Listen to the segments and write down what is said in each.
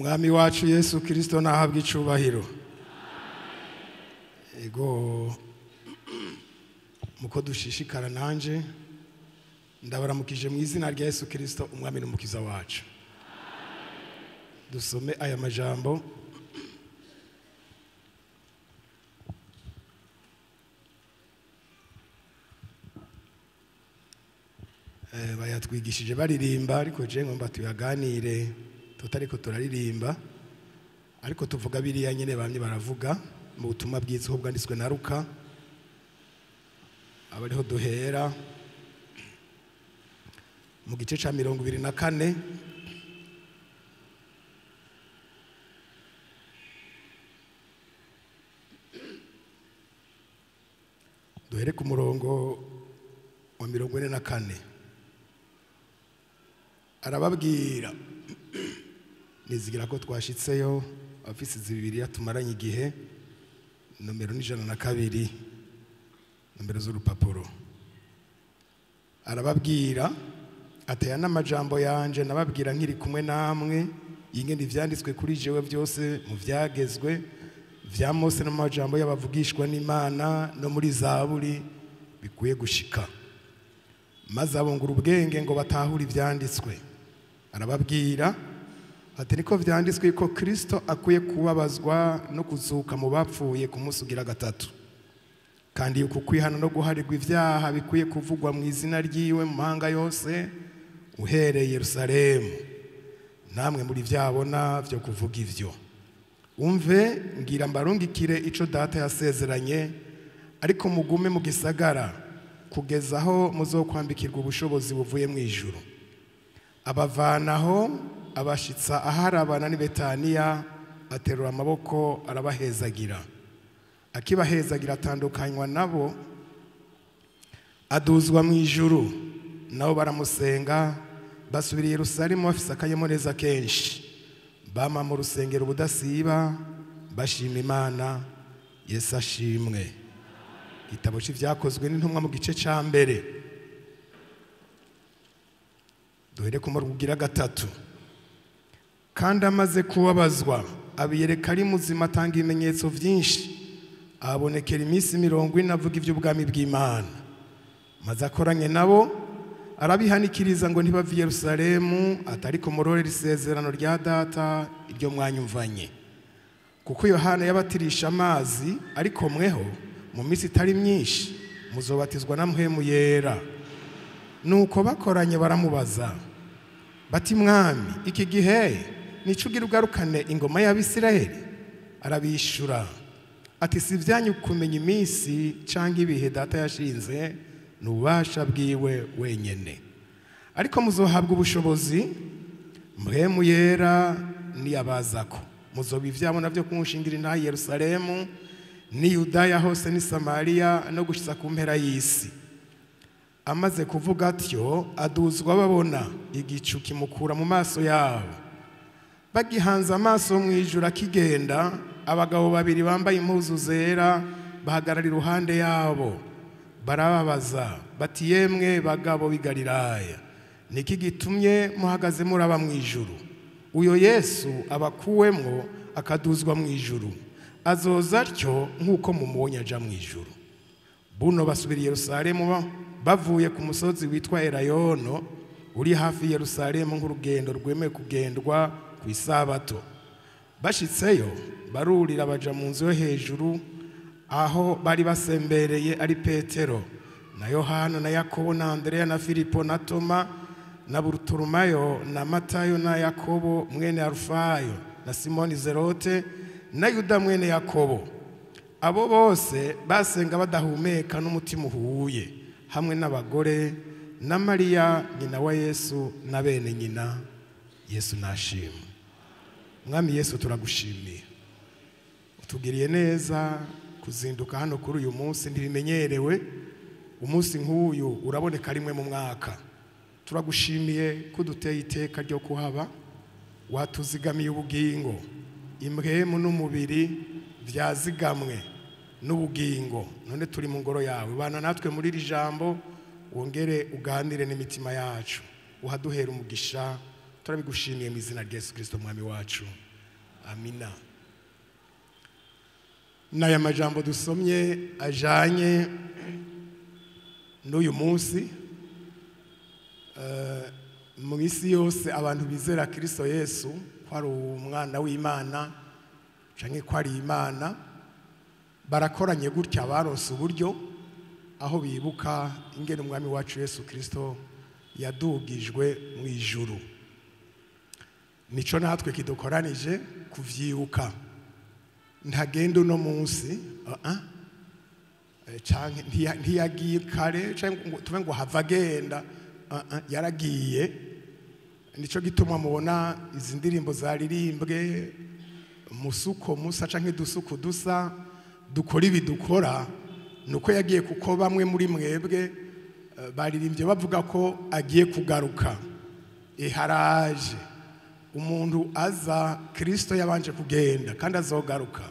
Umwami wacu Yesu Kristo nahabwa icubahiro. Ego muko dushishikara nanje ndabaramukije mu izina rya Yesu Kristo umwami n'umukiza wacu. Dusome aya majambo. Bayatwigishije baririmba ariko je ngomba tuyaganire tutariko turaririmba ariko tuvuga biriya nyene bamye baravuga mu butumwa bwiza ho bwanditswe na Luka abariho duhera mu gice ca 24 duhere ku murongo wa 44 arababwira nizigira ko twashitseyo afisi zibiri tumaranye igihe nomero ni 102 nomero z'urupapuro. Arababwira ataya n'amajambo yanje nababwira nkiri kumwe namwe ingene ivyanditswe kuri jewe byose mu vyagezwe vya Mose n'amajambo y'abavugishwa n'Imana no muri Zaburi bikuye gushika maze abongura ubwenge ngo batahura ivyanditswe. Arababwira ati niko vyanditswe ko Kristo akuye kubabazwa no kuzuka mu bapfuye ku munsi ugira gatatu, kandi uku kwihana no guharirwa ivyaha bikuye kuvugwa mu izina ryiwe mu mahanga yose uhereye Yerusalemu. Namwe muri vyabona vyo kuvuga ivyo umve ngira mbarungikire ico data yasezeranye, ariko mugume mu gisagara kugeza aho muzokwambikirwa ubushobozi buvuye mu ijuru. Abavanaho abashitsa aharabana ni Betaniya aterura amaboko arabahezagira. Akibahezagira atandukanywa nabo aduzwa mu ijuru, nabo baramusenga basubira i Yerusalemu bafise akanyamuneza kenshi, bama mu rusengero budasiba bashima Imana. Yesu ashimwe. Igitabo c'ivyakozwe n'intumwa mu gice ca mbere duhere ku murongo ugira gatatu. Kandi amaze kubabazwa abiyereka ari muzima, atanga ibimenyetso vyinshi, abonekera iminsi 40 avuga ivy'ubwami bw'Imana. Maze akoranye nabo arabihanikiriza ngo ntibave i Yerusalemu atariko murorera isezerano rya data iryo mwanyumvanye, kuko Yohana yabatirisha amazi, ariko mweho mu minsi itari myinshi muzobatizwa na Mpwemu Yera. Nuko bakoranye baramubaza bati mwami, iki gihe nico ugira ugarukane ingoma y'Abisirayeli? Arabishura ati si vyanyu kumenya iminsi canke ibihe data yashinze, n'ububasha bwiwe wenyene, ariko muzohabwa ubushobozi Mpwemu Yera niyabazako. Muzoba ivyabo navyo kumushingira intaha i Yerusalemu ni Yudaya hose ni Samariya no gushitsa ku mpera y'isi. Amaze kuvuga atyo aduzwa babona igicu kimukura mu maso yabo. Bagihanze amaso mu ijuru akigenda, abagabo babiri bambaye impuzu zera bahagarara iruhande yabo, barababaza bati yemwe bagabo b'i Galilaya, niki gitumye muhagaze muraba mu ijuru? Uyo Yesu abakuwemwo akaduzwa mu ijuru azoza atyo nk'uko mumubonye aja mu ijuru. Buno basubira i Yerusalemu bavuye ku musozi witwa Elayono uri hafi Yerusalemu nk'urugendo rwemewe kugendwa ku isabato. Bashitseyo barurira baja mu nzu yo hejuru, aho bari basembereye ari Petero na Yohana na Yakobo na Andrea na Filipo na Toma na Barutolomayo na Matayo na Yakobo mwene Arufayo na Simoni Zerote na Yuda mwene Yakobo. Abo bose basenga badahumeka n'umutima uhuye, hamwe n'abagore na Mariya nyina wa Yesu na bene nyina. Yesu nashimwe. Mwami Yesu turagushimiye, utugiriye neza kuzinduka hano kuri uyu munsi ntibimenyerewe. Umunsi nk'uyu uraboneka rimwe mu mwaka. Turagushimiye kuduteye iteka ryo kuhaba, watuzigamiye ubugingo, impwemu n'umubiri vyazigamwe n'ubugingo. None turi mu ngoro yawe, bana natwe muri iri jambo, wongere uganire n'imitima yacu, uhaduhera umugisha. Turabigushimiye mu izina rya Yesu Kristo mwami wacu. amina. N'aya majambo dusomye ajanye n'uyu munsi, mu isi yose abantu bizera Kristo Yesu ko ari umwana w'Imana canke ko ari Imana, barakoranye gutya baronse uburyo aho bibuka ingene umwami wacu Yesu Kristo yadugijwe mu ijuru. Nico natwe kidukoranije kuvyibuka. Ntagenda uno munsi canke ntiyagiye kare canke tuve ngo hava agenda, yaragiye. Nico gituma mubona izi ndirimbo zaririmbwe musuko musa canke dusuko dusa dukora ibidukora, nuko yagiye kuko bamwe muri mwebwe baririmbye bavuga ko agiye kugaruka. Haraje umuntu aza, Kristo yabanje kugenda kandi azogaruka.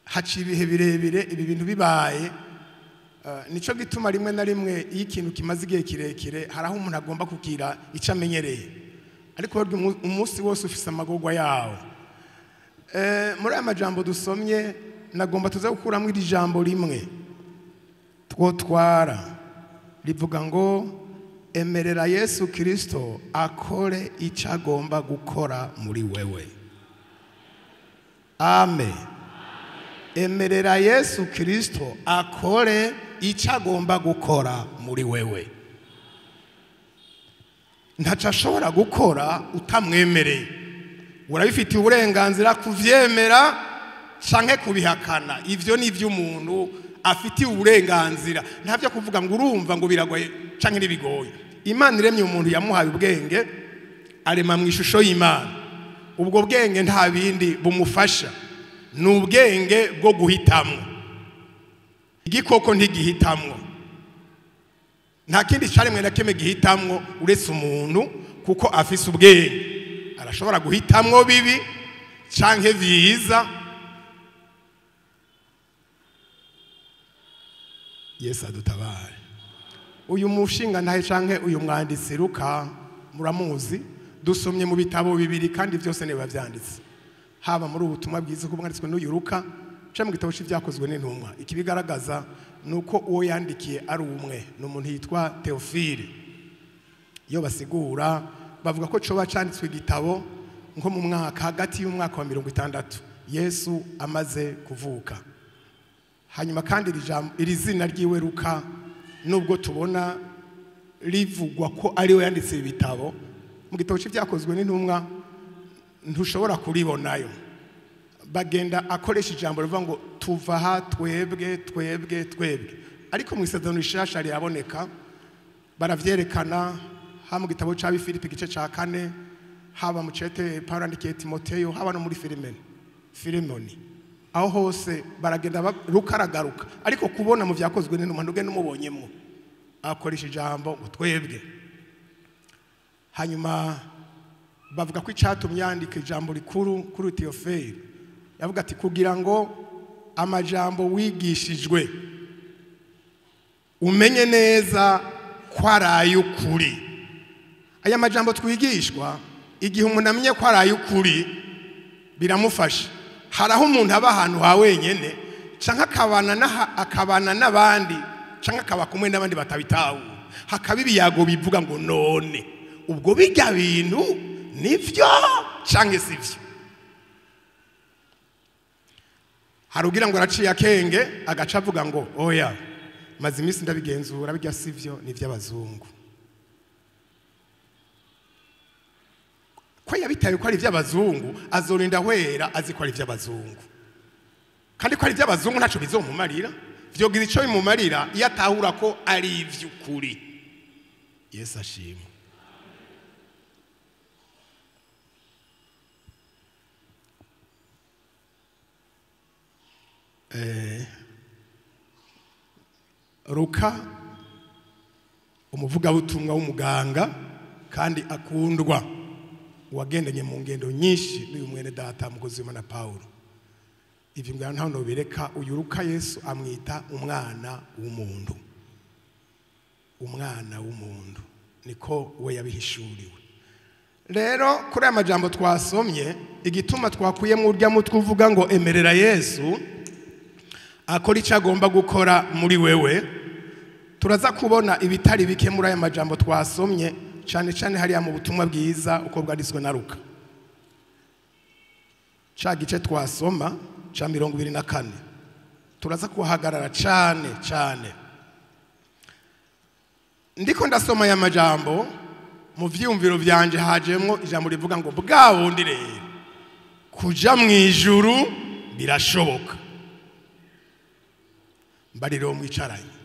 Haci ibihe birebire ibi bintu bibaye, nico gituma rimwe na rimwe iyo ikintu kimaze igihe kirekire haraho umuntu agomba kugira icyo amenyereye, ariko umunsi wose ufise amagorwa yawo. Muri aya majambo dusomye nagomba tuza gukuramo iri jambo rimwe twotwara rivuga ngo emerera Yesu Kristo akore icyo agomba gukora muri wewe. Amen. Emerera Yesu Kristo akore icyo agomba gukora muri wewe. Ntaco ashobora gukora utamwemereye. Urabifitiye uburenganzira kuvyemera canke kubihakana. Ivyo ni ivy'umuntu afitiye uburenganzira. Ntavyo kuvuga ngo urumva ngo biragoye canke nibigoye. Imana iremye umuntu yamuhaye ubwenge, arema mu ishusho y'Imana. Ubwo bwenge nta bindi bumufasha, ni ubwenge bwo guhitamwo. Igikoko ntigihitamwo, nta kindi caremwe na kimwe gihitamwo uretse umuntu, kuko afise ubwenge. Arashobora guhitamwo bibi canke vyiza. Yesu adutabare. Uyu mushinga ntahe canke uyu mwanditsi Luka muramuzi, dusomye mu bitabo bibiri kandi vyose ne bavyanditse, haba muri ubutumwa bwiza ko bwanditswe n'uyu Luka canke mu gitabo c'ivyakozwe n'intumwa. Ikibigaragaza nuko uwo yandikiye ari umwe, n'umuntu yitwa Theophile. Iyo basigura bavuga ko coba canditswe igitabo nko mu mwaka hagati y'umwaka wa 60 Yesu amaze kuvuka. Hanyuma kandi iri zina ryiwe Luka, nubwo tubona rivugwa ko ari we yanditse ibitabo, mu gitabo c'ivyakozwe n'intumwa ntushobora kuribonayo. Bagenda akoresha ijambo rivuga ngo tuva ha twebwe twebwe twebwe, ariko mu isezerano rishasha riraboneka, baravyerekana ha mu gitabo ca Filipi igice ca 4, haba mu cete Paulo yandikiye Timoteyo, haba no muri Filemoni. Aho hose baragenda rukaragaruka, ariko kubona mu vyakozwe n'intumwa ndugende umubonyemo akoresha ijambo ngo twebwe. Hanyuma bavuga ko icatumye yandika ijambo rikuru kuri Theophile, yavuga ati kugira ngo amajambo wigishijwe umenye neza ko ari ukuri. Aya majambo twigishwa, igihe umuntu amenye ko ari ukuri biramufasha. Haraho umuntu aba ahantu ha wenyene canke akabana n'abandi canke akaba kumwe n'abandi batabitaho, hakaba ibiyago bivuga ngo none ubwo bijya bintu nivyo canke sivyo. Harugira ngo araciye akenge agaca avuga ngo oya, maze imisi ndabigenzura bijya sivyo, ni vy'abazungu. Ko yabitaye ko ari vy'abazungu, azorinda hwera azi ko ari vy'abazungu. Kandi ko ari vy'abazungu ntaco bizomumarira, vyogira ico bimumarira iyo atahura ko ari ivy'ukuri. Yesu ashimwe. Luka umuvugabutumwa w'umuganga kandi akundwa, wagendanye mu ngendo nyinshi n'uyu mwene data mukozi w'Imana Paulo. Ivyo ngana ntaho no bireka uyu Luka Yesu amwita umwana w'umuntu. Umwana w'umuntu niko we yabihishuriwe. rero kuri aya majambo twasomye igituma twakuyemo urya mutwe uvuga ngo emerera Yesu akora icyo agomba gukora muri wewe, turaza kubona ibitari bike muri aya majambo twasomye, cyane cyane hariya mu butumwa bwiza uko bwarizwe na Luka ca gice twasoma ca 24. Turaza kuhagarara cyane cyane. Ndiko ndasoma aya majambo mu vyumviro vyanje hajemwo ijambo rivuga ngo bwa wundi rero kuja mu ijuru birashoboka. Mbariro mwicaranye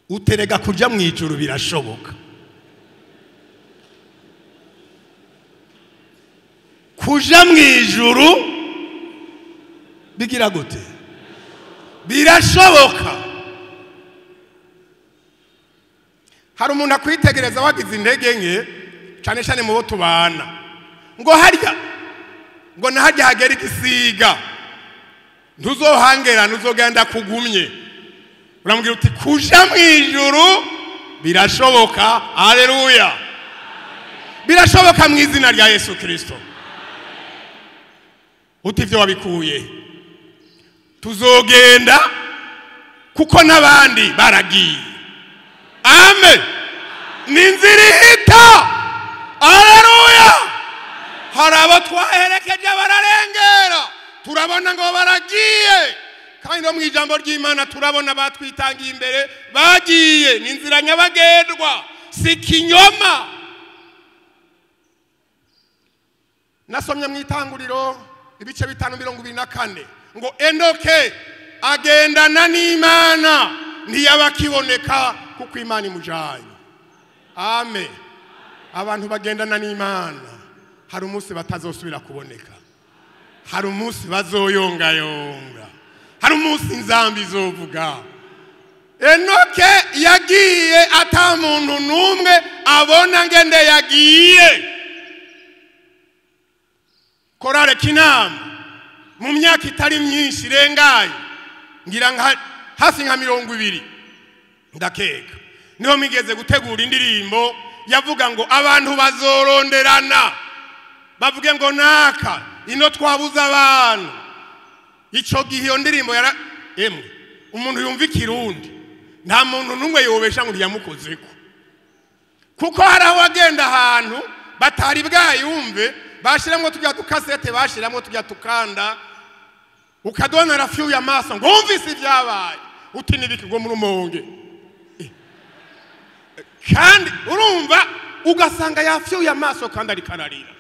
uterega kuja mu ijuru birashoboka. Kuja mu ijuru bigira gute? Birashoboka. Hari umuntu akwitegereza wagize intege nke cyane cyane mu bo tubana ngo harya ngo nahajya hagera igisiga ntuzohangera ntuzogenda kugumye, uramubwira uti kuja mu ijuru birashoboka. Haleluya, birashoboka mu izina rya Yesu Kristo. Uti ivyo wabikuye? Tuzogenda kuko n'abandi baragiye. Amen. Ninzira ihita. Haleluya. Hari abo twaherekeje bararengera, turabona ngo baragiye, kandi no mu ijambo ry'Imana turabona batwitangiye imbere bagiye. Ninzira nyabagendwa, si kinyoma. Nasomye mu Itanguriro ibice 5:24 ngo Enoke agendana n'Imana ntiyabakiboneka kuko Imana imujanye. Amen. Abantu bagendana n'Imana hari umunsi batazosubira kuboneka, hari umunsi bazoyongayonga, hari umunsi inzambi zovuga. Enoke yagiye ata muntu numwe abona ngende yagiye. Korale Kinama mu myaka itari myinshi irengaye ngira hafi nka 20 ndakeka niho migeze gutegura indirimbo yavuga ngo abantu bazoronderana bavuge ngo naka ino twabuza abantu. Ico gihe iyo ndirimbo yara umuntu yumva ikirundi nta muntu numwe yobesha ngo yamukozeko, kuko hari aho agenda ahantu batari bwayumve bashiramwo tujya tukasete, bashiramwo tujya tukanda, ukadona rafyu ya maso ngo umvise ibyabaye uti nibiki ngo muri Rumonge. Kandi urumva ugasanga yafyu ya maso kandi ari kararira.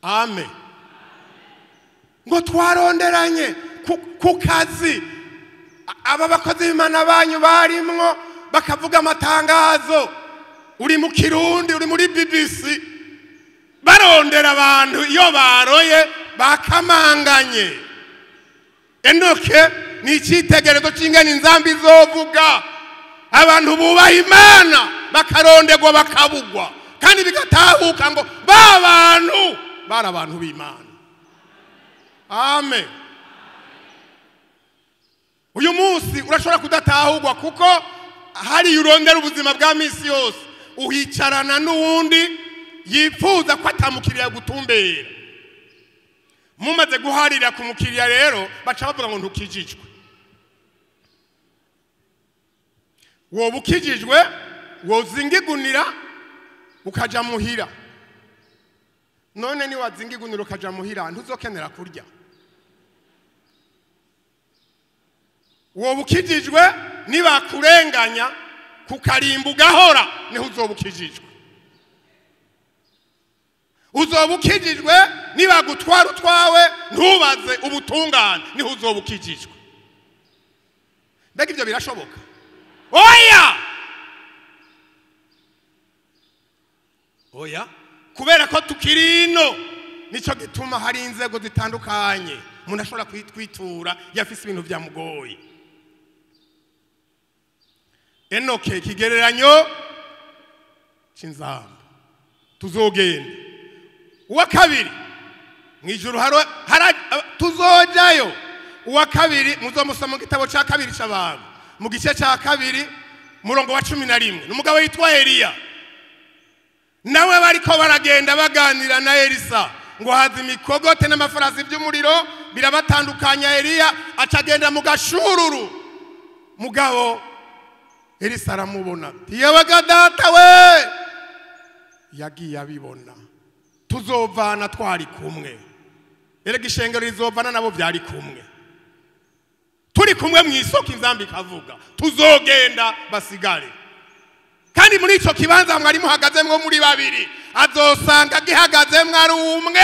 Amen. Ngo twaronderanye ku kazi, aba bakozi b'Imana banyu barimwo bakavuga amatangazo, uri mu Kirundi, uri muri BBC, barondera abantu iyo baroye bakamanganye. Enoke ni icyitegerezo cy'ingene inzambi zovuga. Abantu bubaha Imana bakaronderwa bakabugwa, kandi bigatahuka ngo ba bantu bari abantu b'Imana. Amen. Uyu munsi urashobora kudatahurwa kuko hari urondera ubuzima bwa misi yose uhicarana n'uwundi yifuza ko atamukiriya gutumbera. Mumaze guharira ku mukiriya rero baca bavuga ngo ntukijijwe. Wowe ukijijwe wozingigunira ukaja muhira. None ni wazingigunira ukaja muhira ntuzokenera kurya. Wowe ukijijwe niba kurenganya kukarimba ugahora niho uzoba ukijijwe. Uzoba ukijijwe niba gutwara utwawe ntubaze ubutungane niho uzoba ukijijwe. Mbega ibyo birashoboka? Oya! Oya, kubera ko tukirino nico gituma hari inzego zitandukanye umuntu ashobora kwitura yafise ibintu byamugoye. Enoke kigereranyo cy'inzamba tuzogenda. Uwa kabiri mwijuru tuzojayo. Uwa kabiri muzomusoma mu gitabo cya kabiri cy'abantu mu gice cya kabiri murongo wa 11 n'umugabo yitwa Eliya nawe bariko baragenda baganira na Elisa ngo haza imikogote n'amafarasi by'umuriro birabatandukanya. Eliya acagenda mu gashururu, mugabo Elisa aramubona, yewe data we, yagiye abibona, tuzovana twari kumwe, erega ishengero rizovana nabo byari kumwe, turi kumwe mu isoko inzambi ikavuga tuzogenda basigare. Kandi muri ico kibanza mwari muhagazemwo muri babiri, azosanga gihagazemwo ari umwe.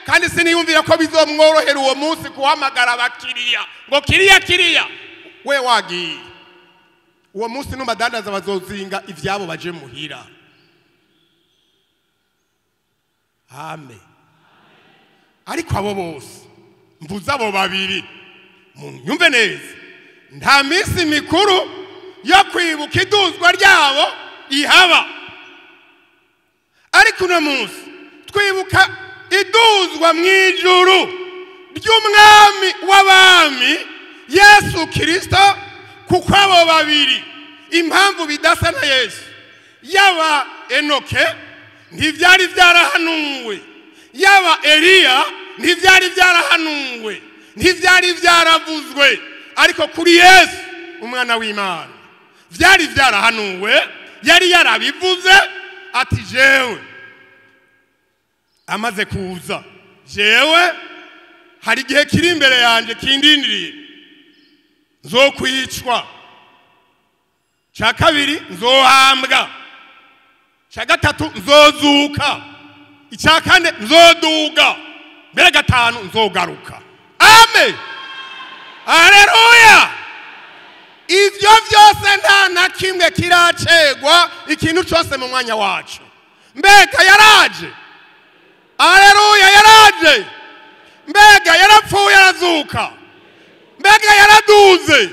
Kandi siniyumvira ko bizomworohera uwo munsi kuhamagara abakiriya ngo kiriya we wagiye. Uwo munsi n'umadandaza bazozinga ivyabo baje muhira. Amen. Ariko abo bose mvuze abo babiri munyumve neza, nta minsi mikuru yo kwibuka iduzwa ryabo ihaba. Ariko uno munsi twibuka iduzwa mwijuru ry'umwami w'abami Yesu Kristo, kuko abo babiri impamvu bidasa na Yesu, yaba Enoke ntivyari vyarahanuwe, yaba Eliya ntivyari vyarahanuwe, ntivyari vyaravuzwe, ariko kuri Yesu umwana w'Imana vyari vyarahanuwe. Yari yarabivuze ati jewe amaze kuza, jewe hari igihe kiri imbere yanje kindindiriye, nzokwicwa, ca kabiri nzohambwa, ca gatatu nzozuka, ica kane nzoduga, mbere gatanu nzogaruka. Amen. Haleluya. Ivyo vyose nta na kimwe kiracegwa, ikintu cyose mu mwanya wacu. Mbega yaraje. Haleluya, yaraje. Mbega yarapfuye arazuka. Mbega yaraduze.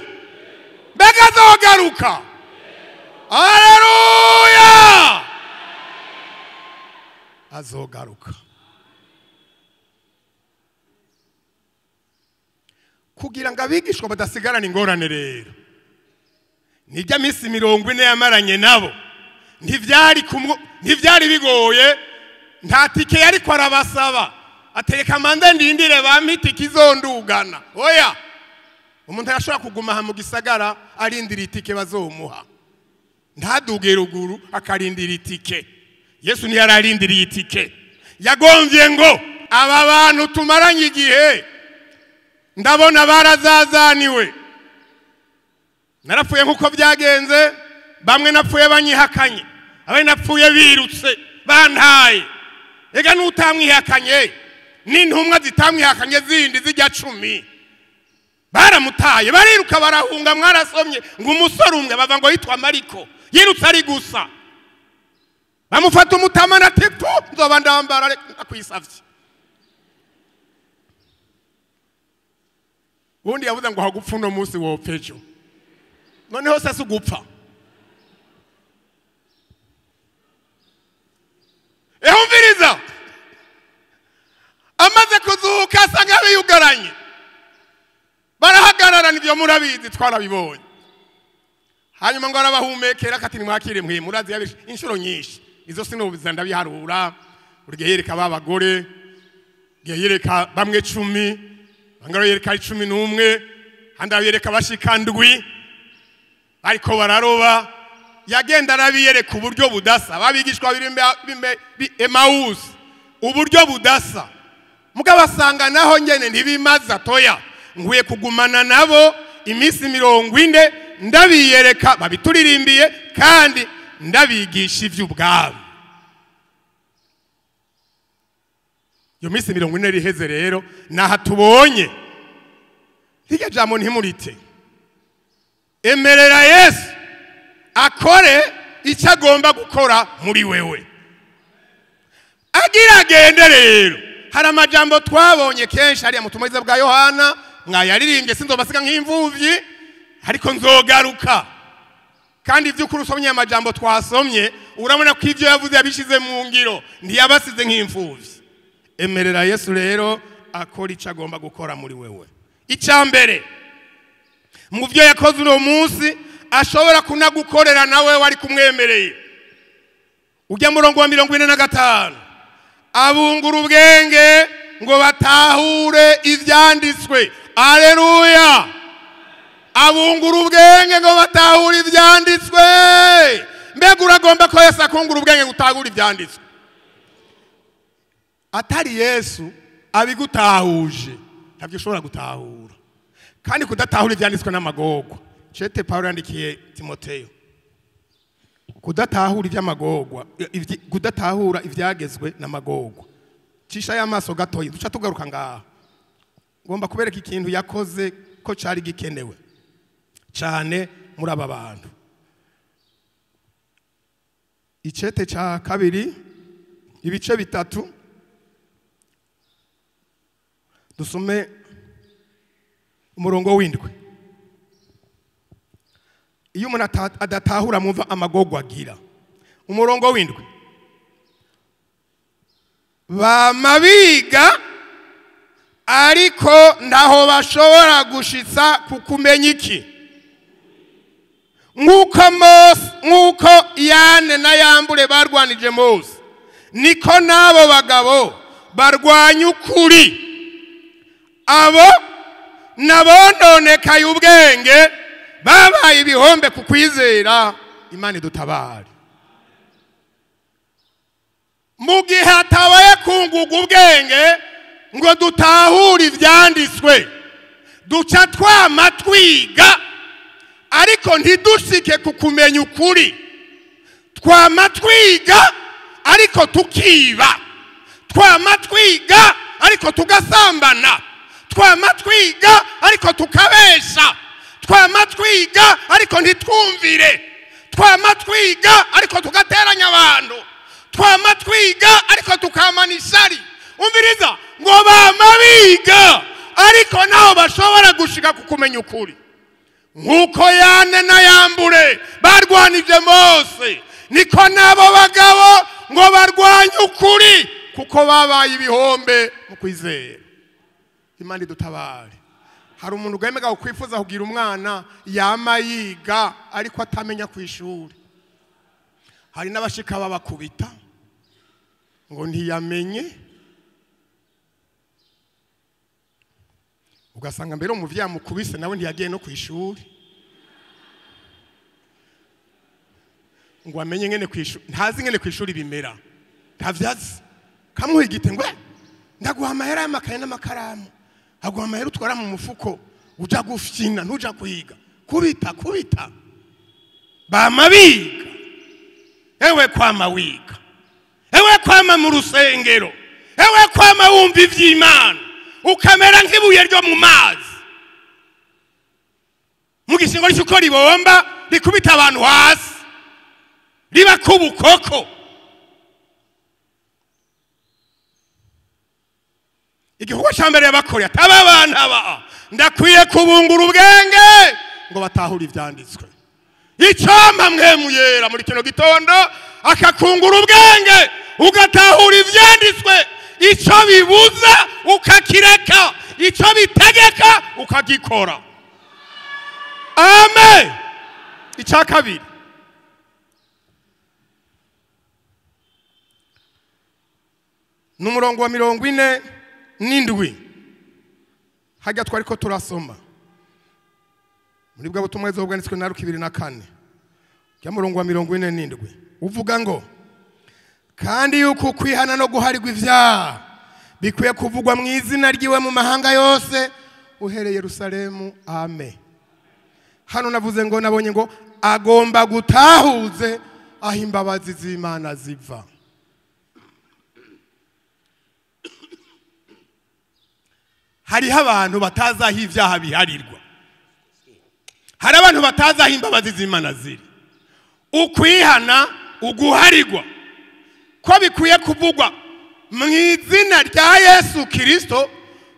Mbega azogaruka. Haleluya. Azogaruka. Kugira ngo abigishwa badasigarana ingorane rero, nijya minsi 40 yamaranye nabo, ntivyari bigoye, nta tike yari ko arabasaba atereka manda ndindire bampita ikizondugana. Oya, umuntu arashobora kuguma mu gisagara arindira itike bazomuha, ntaduge ruguru akarindira itike. Yesu ni yararindiriye itike, yagomvye ngo aba bantu tumaranye igihe ndabona barazazaniwe, narapfuye nkuko byagenze, bamwe napfuye banyihakanye, abandi napfuye birutse bantaye. Ega nutamwihakanye n'intumwa zitamwihakanye zindi zijya 10 baramutaye, bariruka barahunga. Mwarasomye ngo umusore umwe bava ngo yitwa Mariko yirutse ari gusa, bamufata umutama na tepu, nzoba ndambara akwisavye. Undi yavuze ngo hagupfa uno munsi wopfejo, noneho sasa ugupfa. Ehumviriza, amaze kuzuka asanga biyugaranye, barahagarara, nivyo murabizi twarabibonye. Hanyuma ngo arabahumekera kati nimwakire mwe, murazi yabishe inshuro nyinshi, izo sinobiza ndabiharura. Urige yereka babagore, yereka bamwe 10, bangaro yereka 11, handa yereka bashika 7, ariko bararoba. Yagenda arabiyereka uburyo budasa, babigishwa biri Emmaus uburyo budasa. Mugabo asanga naho nyene ntibimaza toya, nkwiye kugumana nabo iminsi 40 ndabiyereka, babituririmbiye kandi ndabigisha ivy'ubwabo. Yo minsi 40 riheze rero, naha tubonye hirya jambo ntimurite, emerera Yesu akore icyo agomba gukora muri wewe. Agira agende rero, hari amajambo twabonye kenshi hariya mu tumuriza bwa Yohana, mwayaririmbye sinzobasiga nk'imvuvyi, ariko nzogaruka. Kandi ivy'ukuri usomye amajambo twasomye, urabona ko ivyo yavuze yabishize mu ngiro, ntiyabasize nk'imvuvyi. Emerera Yesu rero akora icyo agomba gukora muri wewe. Icambere mu byo yakoze uno munsi, ashobora kunagukorera nawe wari kumwemereye. Ujya murongo wa 45 abungura ubwenge ngo batahure ivyanditswe. Haleluya. Abungura ubwenge ngo batahure ivyanditswe. Mbega uragomba ko Yesu akungura ubwenge gutahura ivyanditswe? Atari Yesu abigutahuje ntabyo ushobora gutahura. Kandi kudatahura ivyanditswe n'amagorwa. Cete Paulo yandikiye Timoteyo. Kudatahura ivy'amagorwa, kudatahura ivyagezwe n'amagorwa. Cisha y'amaso gatoyi duca tugaruka ngaha. Ngomba kubereka ikintu yakoze ko cari gikenewe cyane muri aba bantu. Icete ca kabiri ibice bitatu dusome umurongo w'indwi. Iyo umuntu adatahura mumva amagorwa agira. Umurongo w'indwi. Bamabiga ariko ndaho bashobora gushitsa kukumenya iki? Nkuko Yane na Yambure barwanije Mose, niko nabo bagabo barwanya ukuri. Abo nabononekaye ubwenge babaye ibihombe kukwizera. Imana idutabare. Mu gihe hatabaye kunguka ubwenge ngo dutahure ivyanditswe, duca twama twiga ariko ntidushike kukumenya ukuri. Twama twiga ariko tukiba. Twama twiga ariko tugasambana. Twama twiga ariko tukabesha. Twama twiga ariko ntitwumvire. Twama twiga ariko tugateranya abantu. Twama twiga ariko tukamanishari. Umviriza ngo bamabiga ariko naho bashobora gushika kukumenya ukuri. Nkuko Yane na Yambure barwanije Mose, niko nabo bagabo ngo barwanye ukuri kuko babaye ibihombe mu kwizera. Imana idutabare. Hari umuntu gwemega kwifuza kugira umwana yama yiga ariko atamenya kwishuri. Hari n'abashika babakubita ngo ntiyamenye, ugasanga mbere umuvyi yamukubise nawe ntiyagiye no kwishuri ngo amenye ngene kwishuri. Ntazi ngene kwishuri bimera, ntavyazi. Kamuhigite ngo ndaguha amahera y'amakaye n'amakaramu, aguha amahera utwara mu mufuko uja gufyina ntuja kwiga. Kubita bamabiga. Ewe kwama wiga, ewe kwama mu rusengero, ewe kwama wumva ivy'Imana ukamera nk'ibuye ryo mu mazi. Mu gishingo cy'uko ribomba rikubita abantu hasi riba kubukoko. Igihugu cyambere yabakoreye ataba abantu aba ndakwiye kubungura ubwenge ngo batahura ivyanditswe. Icamba mwemu yera muri kino gitondo akakungura ubwenge ugatahura ivyanditswe. Ico bibuza ukakireka, ico bitegeka ukagikora. Amen. Ica kabiri. Numurongo wa 47 hajya twariko turasoma muri bwa butumwa bwanditswe na Luka 2:4 ya murongo wa 47 uvuga ngo kandi yuko kwihana no guharirwa ivyaha bikwiye kuvugwa mu izina ryiwe mu mahanga yose uhereye Yerusalemu. Amen. Hano navuze ngo nabonye ngo agomba gutahuze aho imbabazi z'Imana ziva. Hariho abantu batazi aho ivyaha biharirwa. Hari abantu batazi aho imbabazi z'Imana ziri. Ukwihana uguharirwa ko bikwiye kuvugwa mu izina rya Yesu Kristo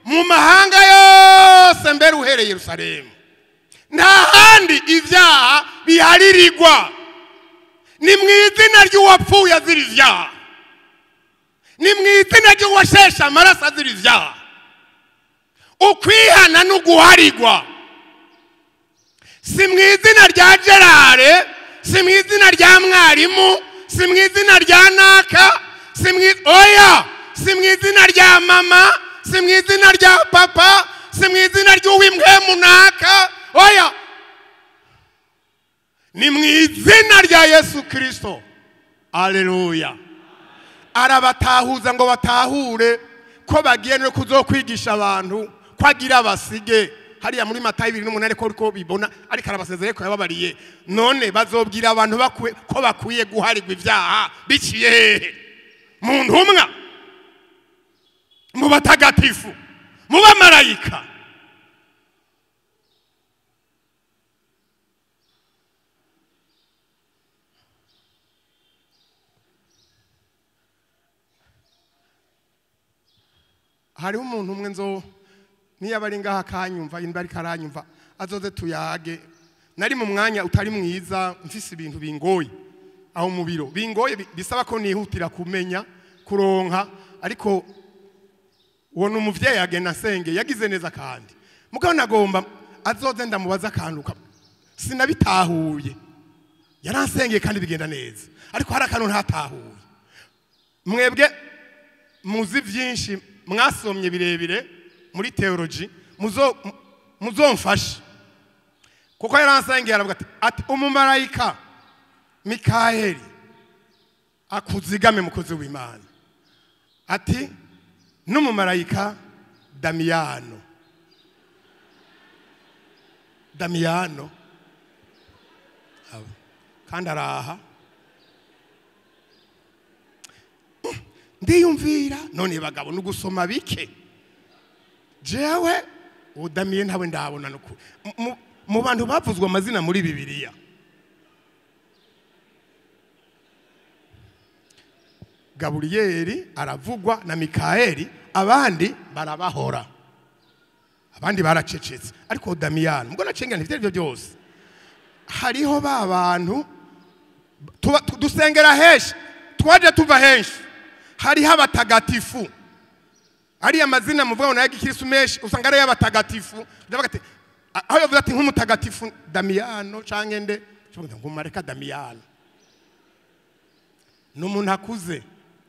mu mahanga yose mbere uhereye Yerusalemu. Nta handi ivyaha biharirirwa. Ni mu izina ry'uwapfuye azira ivyaha. Ni mu izina ry'uwashesha amaraso azira ivyaha. Ukwihana n'uguharirwa si mu izina rya Gerard, si mu izina rya mwarimu, si mu izina rya naka, si mu izina rya mama, si mu izina rya papa, si mu izina ry'uw'impwemu naka. Oya, ni mu izina rya Yesu Kristo. Haleluya. Arabatahuza ngo batahure ko bagiye no kuzokwigisha abantu kwagira basige hariya muri Matayo 2:8 ko bibona, ariko arabasezeye ko yababariye. None bazobwira abantu ko bakwiye guharirwa ivyaha biciye hehe? Mu ntumwa, mu batagatifu, mu bamarayika. Hariho umuntu umwe niyo abari ngaha kanyumva, indari karanyumva, azoze tuyage. Nari mu mwanya utari mwiza, mfise ibintu bingoye aho mu biro, bingoye bisaba ko nihutira kumenya kuronka, ariko uwo n'umuvyeyi agena senge yagize neza kandi mugabo nagomba azoze ndamubaza akantu sinabitahuye, yaransengeye kandi bigenda neza, ariko hari akantu ntatahuye. Mwebwe muzi vyinshi, mwasomye birebire muri theology, muzomfashe kuko yaransengeye aravuga ati umumarayika Mikaeli akuzigame mukozi w'Imana, ati n'umumarayika Damiyano kandi araha. Ndiyumvira none bagabo n'ugusoma bike, jewe udamiye ntawe ndabona nuko mu bantu bavuzwe amazina muri Bibiliya. Gaburiyeli aravugwa na Mikaeli, abandi barabahora, abandi baracecetse, ariko Damiyano mbona cengana ivyo byose. Hariho ba bantu dusengera henshi, twaje tuva henshi, hariho abatagatifu, ari amazina muvuga na y'Ikristo menshi usanga ari y'abatagatifu. Ndavuga ati aho yavuze ati nk'umutagatifu Damiyano canke nde, ngo mareka Damiyano n'umuntu akuze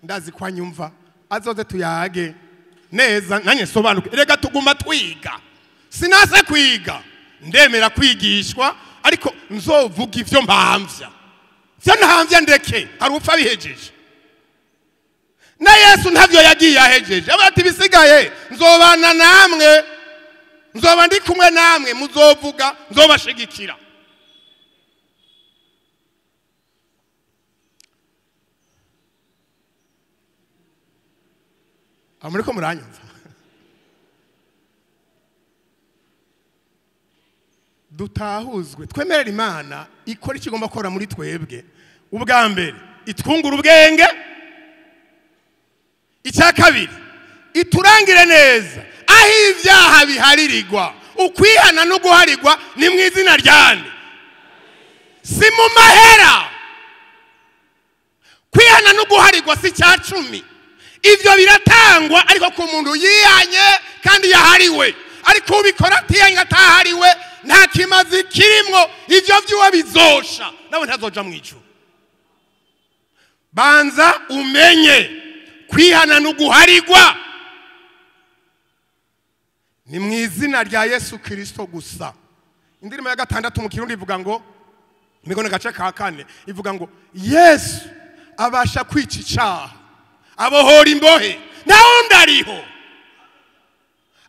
ndazi kwa nyumva, azoze tuyage neza nanye sobanuke. Erega tuguma twiga, sinase kwiga, ndemera kwigishwa, ariko nzovuga ivyo mpamvya, vyo ntamvya ndeke hari upfa bihejeje. Na Yesu ntavyo yagiye ahejeje, abati bisigaye nzobana namwe, nzoba ndi kumwe namwe, muzovuga nzobashigikira. Amuriko muranyumva? Dutahuzwe twemerera Imana ikora ikigomba gukora muri twebwe. Ubwa mbere itwungura ubwenge, icya kabiri iturangire neza aho ivyaha biharirirwa. Ukwihana no guharirwa ni mu izina ryande, si mu mahera. Kwihana no guharirwa si cya 10, ivyo biratangwa ariko ku muntu yihanye kandi yahariwe. Ariko ubikora atiyanye atahariwe nta kimazi kirimwo, ivyo vyuwe bizosha nawe ntazoja mu ijuru. Banza umenye kwihana no guharirwa ni mu izina rya Yesu Kristo gusa. Indirimbo ya 6 mu Kirundi ivuga ngo, imigone gace ka 4 ivuga ngo Yesu abasha kwica icaha, abohora imbohe, nawundi ariho.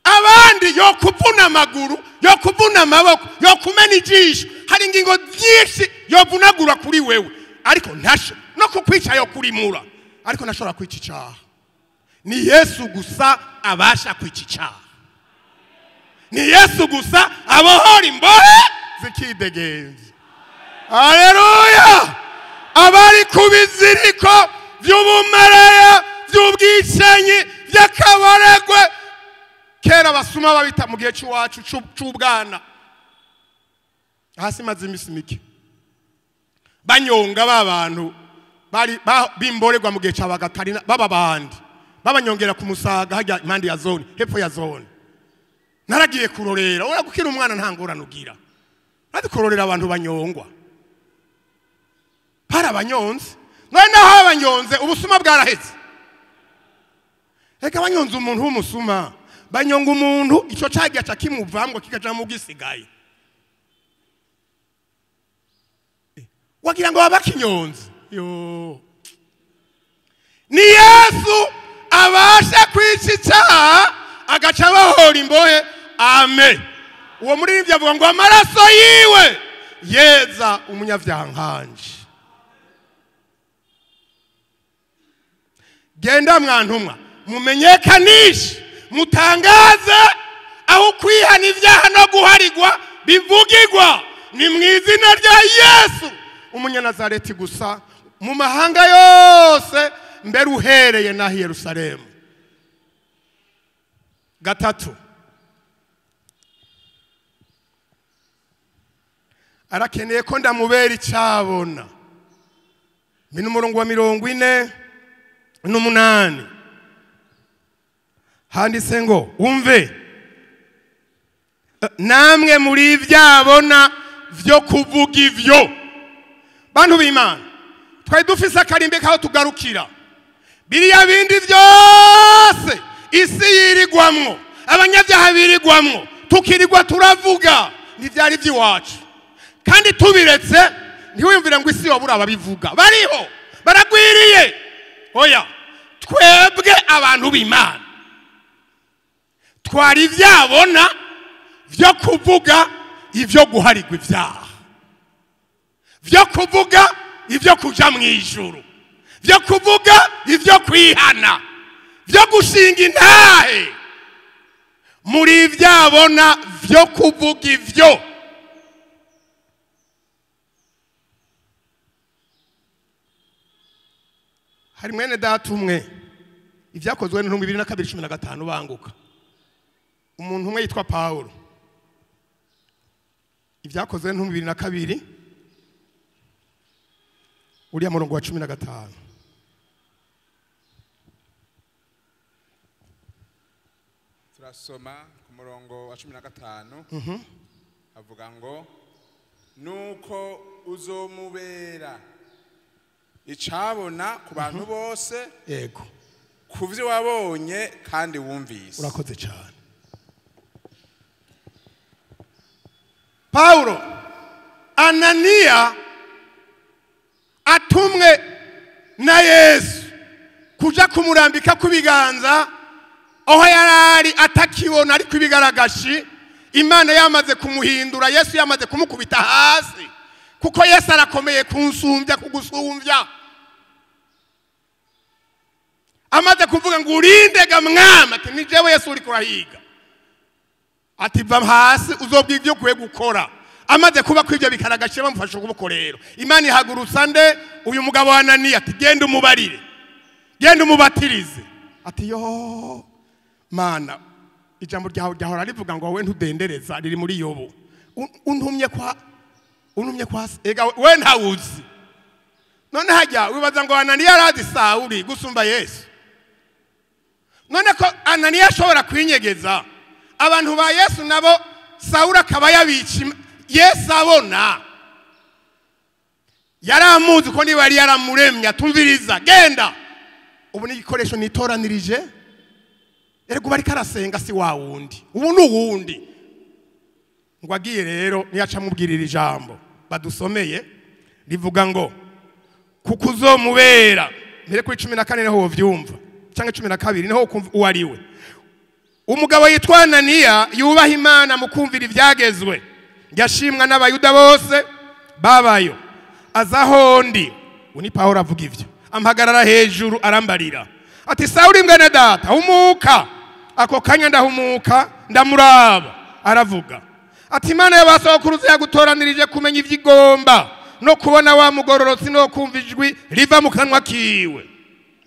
Abandi yo kuvuna amaguru, yo kuvuna amaboko, yo kumena ijisho, hari ingingo nyinshi yo vunagura kuri wewe, ariko ntasho no kukwica yo kurimura, ariko nashobora kwica icaha. Ni Yesu gusa abasha kwica icaha, ni Yesu gusa abohora imbohe zikidegenza. Haleluya! Abari kubiziriko vy'ubumaraya, vy'ubwicanyi, vy'akabaregwe, kera basuma babita mu gihe cy'iwacu cy'ubwana, hasi maze imisi mike banyonga babantu bari bimborerwa mu gihe cy'abagatarina, baba bandi babanyongera ku Musaga hajya impande ya zone, hepfo ya zone. Naragiye kurorera, ura gukira umwana ntangorana ugira, badukororera abantu banyongwa para abanyonzi noneho abanyonze ubusuma bwaraheze reka abanyonze umuntu w'umusuma banyonga umuntu ico cagiye cakimuvamwe kikaja mu gisigaye wagira ngo babakinyonze yo ni Yesu abasha kwica agaca bahora imbohe amen uwo muririmbyi avuga ngo amaraso yiwe yeza umunyavyankanje genda mwantumwa mumenyekanishe mutangaze aho kwihana ivyaha no guharigwa bivugirwa ni mwizina rya Yesu umunyanazareti gusa mu mahanga yose mbere uhereye na Yerusalemu gatatu arakeneye ko ndamubera icyabona ni umurongo wa 48 handitse ngo umve namwe muri ivyabona vyo kuvuga ivyo bantu b'Imana twari dufise akarimbe kaho tugarukira biriya bindi byose isi yirigwamwo abanyabyaha birigwamwo tukirigwa turavuga n'ivyari by'iwacu kandi tubiretse ntiwimvire ngo isi wabura ababivuga bariho baragwiriye oya twebwe abantu b'Imana twari ivyabona vyo kuvuga ivyo guharigwa ivyaha vyo kuvuga ivyo kuja mu ijuru vyo kuvuga ivyo kwihana vyo gushinga intahe muri ivyabona vyo kuvuga ivyo hari mwene data umwe ivyakozwe no 2015 banguka umuntu umwe yitwa Paulo ivyakozwe no 2002 uriya murongo wa 15 turasoma ku murongo wa 15 avuga ngo nuko uzomubera icabona ku bantu bose yego kuvyo wabonye kandi wumvise urakoze cyane Paulo Anania atumwe na Yesu kuja kumurambika kubiganza aho yarari atakibona ari kubigaragashi Imana yamaze kumuhindura Yesu yamaze kumukubita hasi kuko Yesu arakomeye kunsumbya kugusumbya amaze kuvuga ngo urindega mwama ati ni jewe Yesu uri kurahiga ati va hasi uzobwira ibyo kwe gukora amaze kuba kwibyo bikaragashye bamufasha ukuboko rero Imana ihagurutsa nde uyu mugabo wa Anania ati genda umubarire genda umubatirize ati yo Mana ijambo ryaho ryahora rivuga ngo wowe ntudendereza riri muri Yobu untumye kwa ega we ntawuzi none hajya wibaza ngo Anania aradi Sauli gusumba Yesu none ko Anania ashobora kwinyegeza abantu ba Yesu nabo Sauli akaba yabici Yesu abona yaramuzi ko niba yari yaramuremye atumviriza genda ubu ni igikoresho nitoranirije erego bari karasenga si wa wundi ubu n'uwundi ngo agiye rero niyaca mubwirira ijambo badusomeye rivuga ngo kuko uzomubera mbere kuri 14 niho wovyumva cyangwa 12 niho ukumva uwariwe umugabo yitwa Anania yubaha Imana mu kumvira ivyagezwe yashimwa n'abayuda bose babayo azahondi uni Paulo avuga ivyo ampagarara hejuru arambarira ati Sauli mwene data humuka ako kanya ndahumuka ndamuraba aravuga ati Imana y'abasokuruza yagutoranirije kumenya ivyigomba no kubona wa mugororotsi no kumva ijwi riva mu kanwa kiwe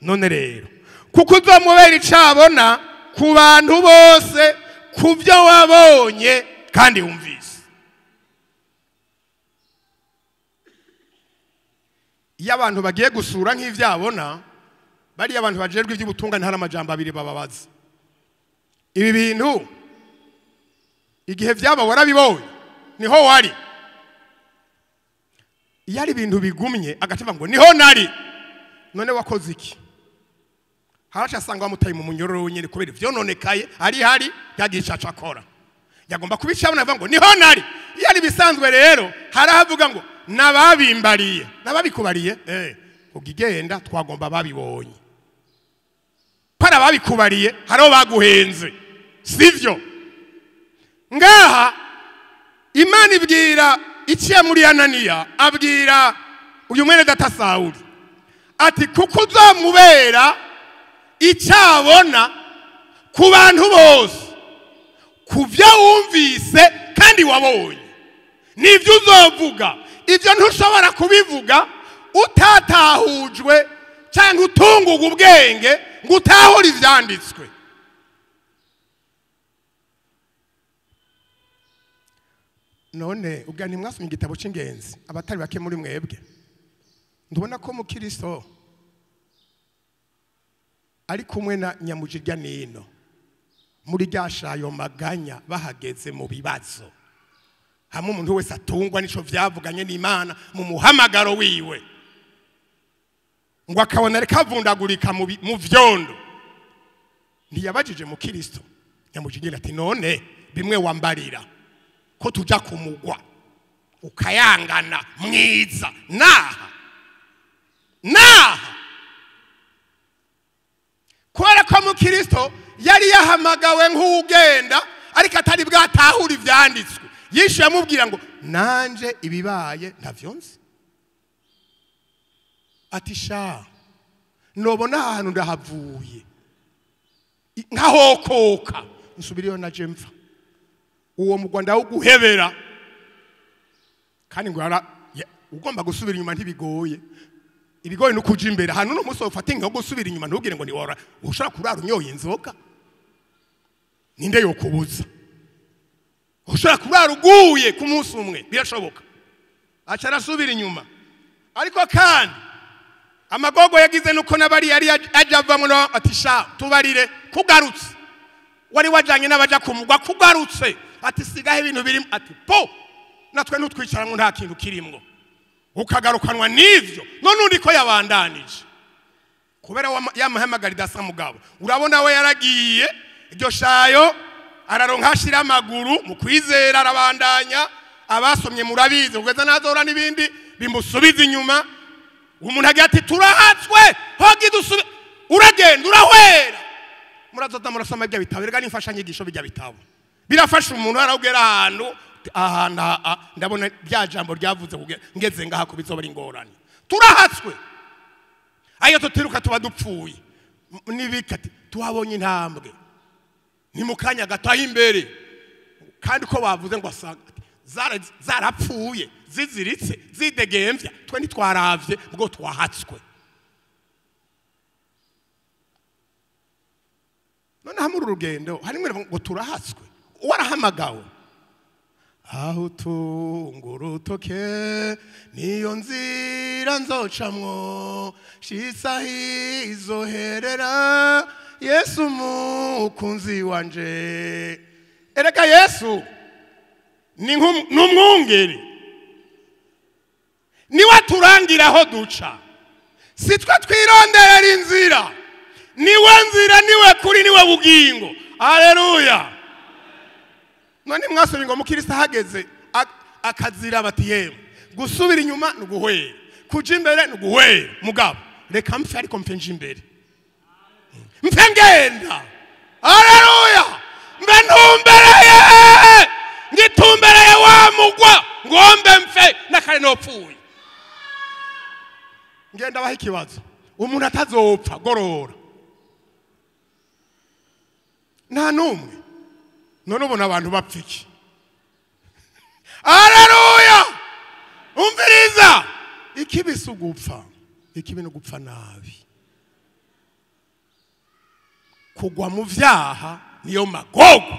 none rero kuko uzomubera icabona ku bantu bose kuvyo wabonye kandi wumvise iyo abantu bagiye gusura nk'ivyabona bari abantu bajerwe ivy'ubutungane hari amajambo abiri bababaza ibi bintu igihe vyaba warabibonye niho wari iyo ari ibintu bigumye agativa ngo niho nari none wakoze iki haracha asanga wamutaye mu munyororo nyine kubera ivyo nonekaye hari yagicaca akora yagomba kubicabona avuga ngo niho nari iyo ari bisanzwe rero haravuga ngo nababimbariye nababikubariye ugigenda twagomba babibonye para babikubariye haro baguhenze sivyo ngaha Imana ibwira iciye muri Ananiya abwira uyu mwene data Sawuli ati kuko uzamubera icyabona ku bantu bose kuvya wumvise kandi wabonye nivyo uzovuga ivyo ntushobora kubivuga utatahujwe cyangwa utunguga ubwenge ngo utahura ivyanditswe none ubwa ntimwasomye igitabo cy'ingenzi abatari bake muri mwebwe ndubona ko mu Kristo ari kumwe na nyamujirya nino muri ryashayo maganya bahageze mu bibazo hamwe umuntu wese atungwa nico vyavuganye n'Imana mu muhamagaro wiwe ngo akabona reka vundagurika mu vyondo ntiyabajije mu Kristo nyamujirya ati none bimwe wambarira ko tuja kumugwa ukayangana mwiza naha kubera ko mu Kristo yari yahamagawe nk'ugenda ariko atari bwatahura ivyanditswe yishuye amubwira ngo nanje ibibaye ntavyonzi ati sha nobona ahantu ndahavuye nkahokoka nsubiriyo naje mva uwo mugwanda wo guhebera kandi ngo ugomba gusubira inyuma ntibigoye ibigoye no kuja imbere hano no muso ufata ingo gusubira inyuma ntugire ngo ni wora ushaka kurara unyoye inzoka ninde yo kubuza ushaka kurara uguye ku munsi umwe birashoboka aca arasubira inyuma ariko kandi amagogo yagize nuko nabari yari ajavamwe no atisha tubarire kugarutse wari wajanye n'abaja kumugwa kugarutse ati sigahe ibintu birimo ati po natwe ntutwicara ngo nta kintu kirimwo ukagarukanwa n'ivyo none undi ko yabandanije kubera yamuhamagara idasa mugabo urabona we yaragiye iryo shayo araronka ashira amaguru mu kwizera arabandanya abasomye murabizi kugeza nazora n'ibindi bimusubiza inyuma umuntu agiye ati turahatswe hogi dusubi uragenda urahwera murazoda murasoma ibyo bitabo rega n'imfasha nyigisho bijya bitabo birafasha umuntu aragera ahantu ndabona bya jambo ryavuze ngeze ngaha ko bizobara ingorane turahatswe ayo tutiruka tuba dupfuye nibikati tuhabonye intambwe ni mukanya gataha imbere kandi ko bavuze ngo asanga zarapfuye ziziritse zidegemvya twe ntitwaravye bwo twahatswe none hamuru rugendo harimwe ngo turahatswe warahamagawe aho tungurutoke niyo nzira nzocamwo shisahi izoherera Yesu mukunzi wanje ereka Yesu ni numwungeri ni waturangira aho duca sitwe twironderera inzira niwe nzira niwe kuri niwe bugingo haleluya none mwasomye ngo mu Kristo hageze akazira bati yewe gusubira inyuma nuguhwera kuja imbere nuguhwera mugabo reka mpfe ariko mpfe nje imbere mpfe ngenda haleluya mbe ntumbereye ngitumbereye wa mugwa ngombe mpfe nakare nopfuye ngenda baha ikibazo umuntu atazopfa gorora nta numwe none ubona abantu bapfiki haleluya umviriza ikibisa ugupfa ikibi no gupfa nabi kugwa mu vyaha niyo magogo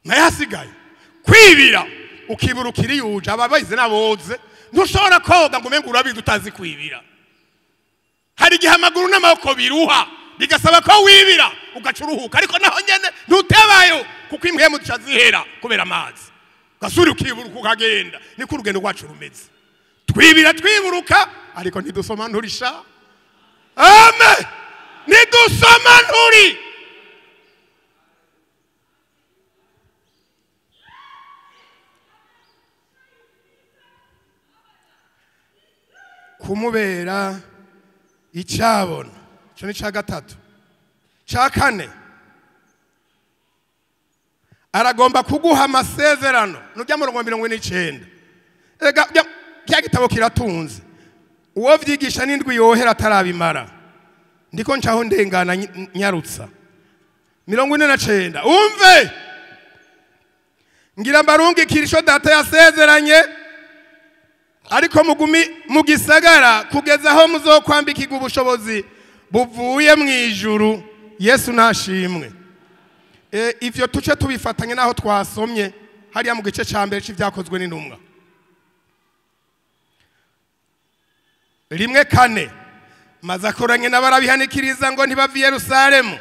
nayasigaye kwibira ukiburukira yuje ababayize naboze ntushobora koga ngo umenga urabizi utazi kwibira hari igihe amaguru n'amaboko biruha bigasaba ko wibira ugacuruhuka ariko naho nyene ntutebayo kuko impwemu zihera kubera amazi gasuri ukiburuka ukagenda niko urugendo rwacu rumeze twibira twiburuka ariko ntidusoma nturisha amen ntidusoma nturi kumubera icyabona cyo ni cya gatatu cya kane aragomba kuguha amasezerano nujya mu 29 ega cya gitabo kiratunze uwo vyigisha n'indwi yohera atarabimara ndiko ncaho ndengana nyarutsa 49 umve ngira mbarungi kirisho data yasezeranye ariko mugumi mugisagara kugeza aho muzokwambikirwa ubushobozi buvuye mu ijuru Yesu nashimwe ivyo tuce tubifatanye naho twasomye hariya mu gice ca mbere c'ivyakozwe n'intumwa 1:4 maze akoranye n'abarabihanikiriza ngo ntibava i Yerusalemu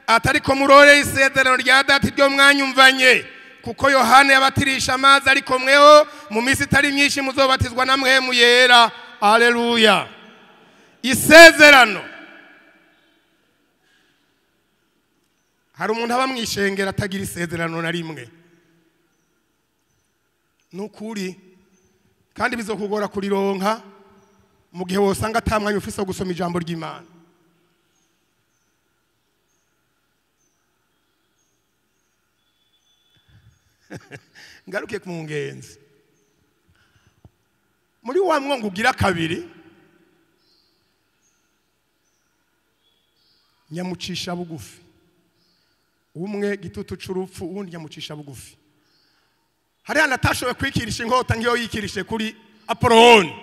atariko murore isezerano rya data ryo mwanyumvanye kuko Yohana yabatirisha amazi ariko mweho mu minsi itari myinshi muzobatizwa na mpwemu yera haleluya isezerano hari umuntu aba mwishengera atagira isezerano na rimwe nukuri kandi bizokugora kurironka mu gihe wosanga atamwanya ufise gusoma ijambo ry'Imana ngaruke ku mungenzi muri wa mwongo ugira kabiri nyamucisha bugufi umwe gitutu c'urupfu uwundi nyamucisha bugufi hari anatashowe kwikirisha inkota ngiyo yikirishe kuri Apoloni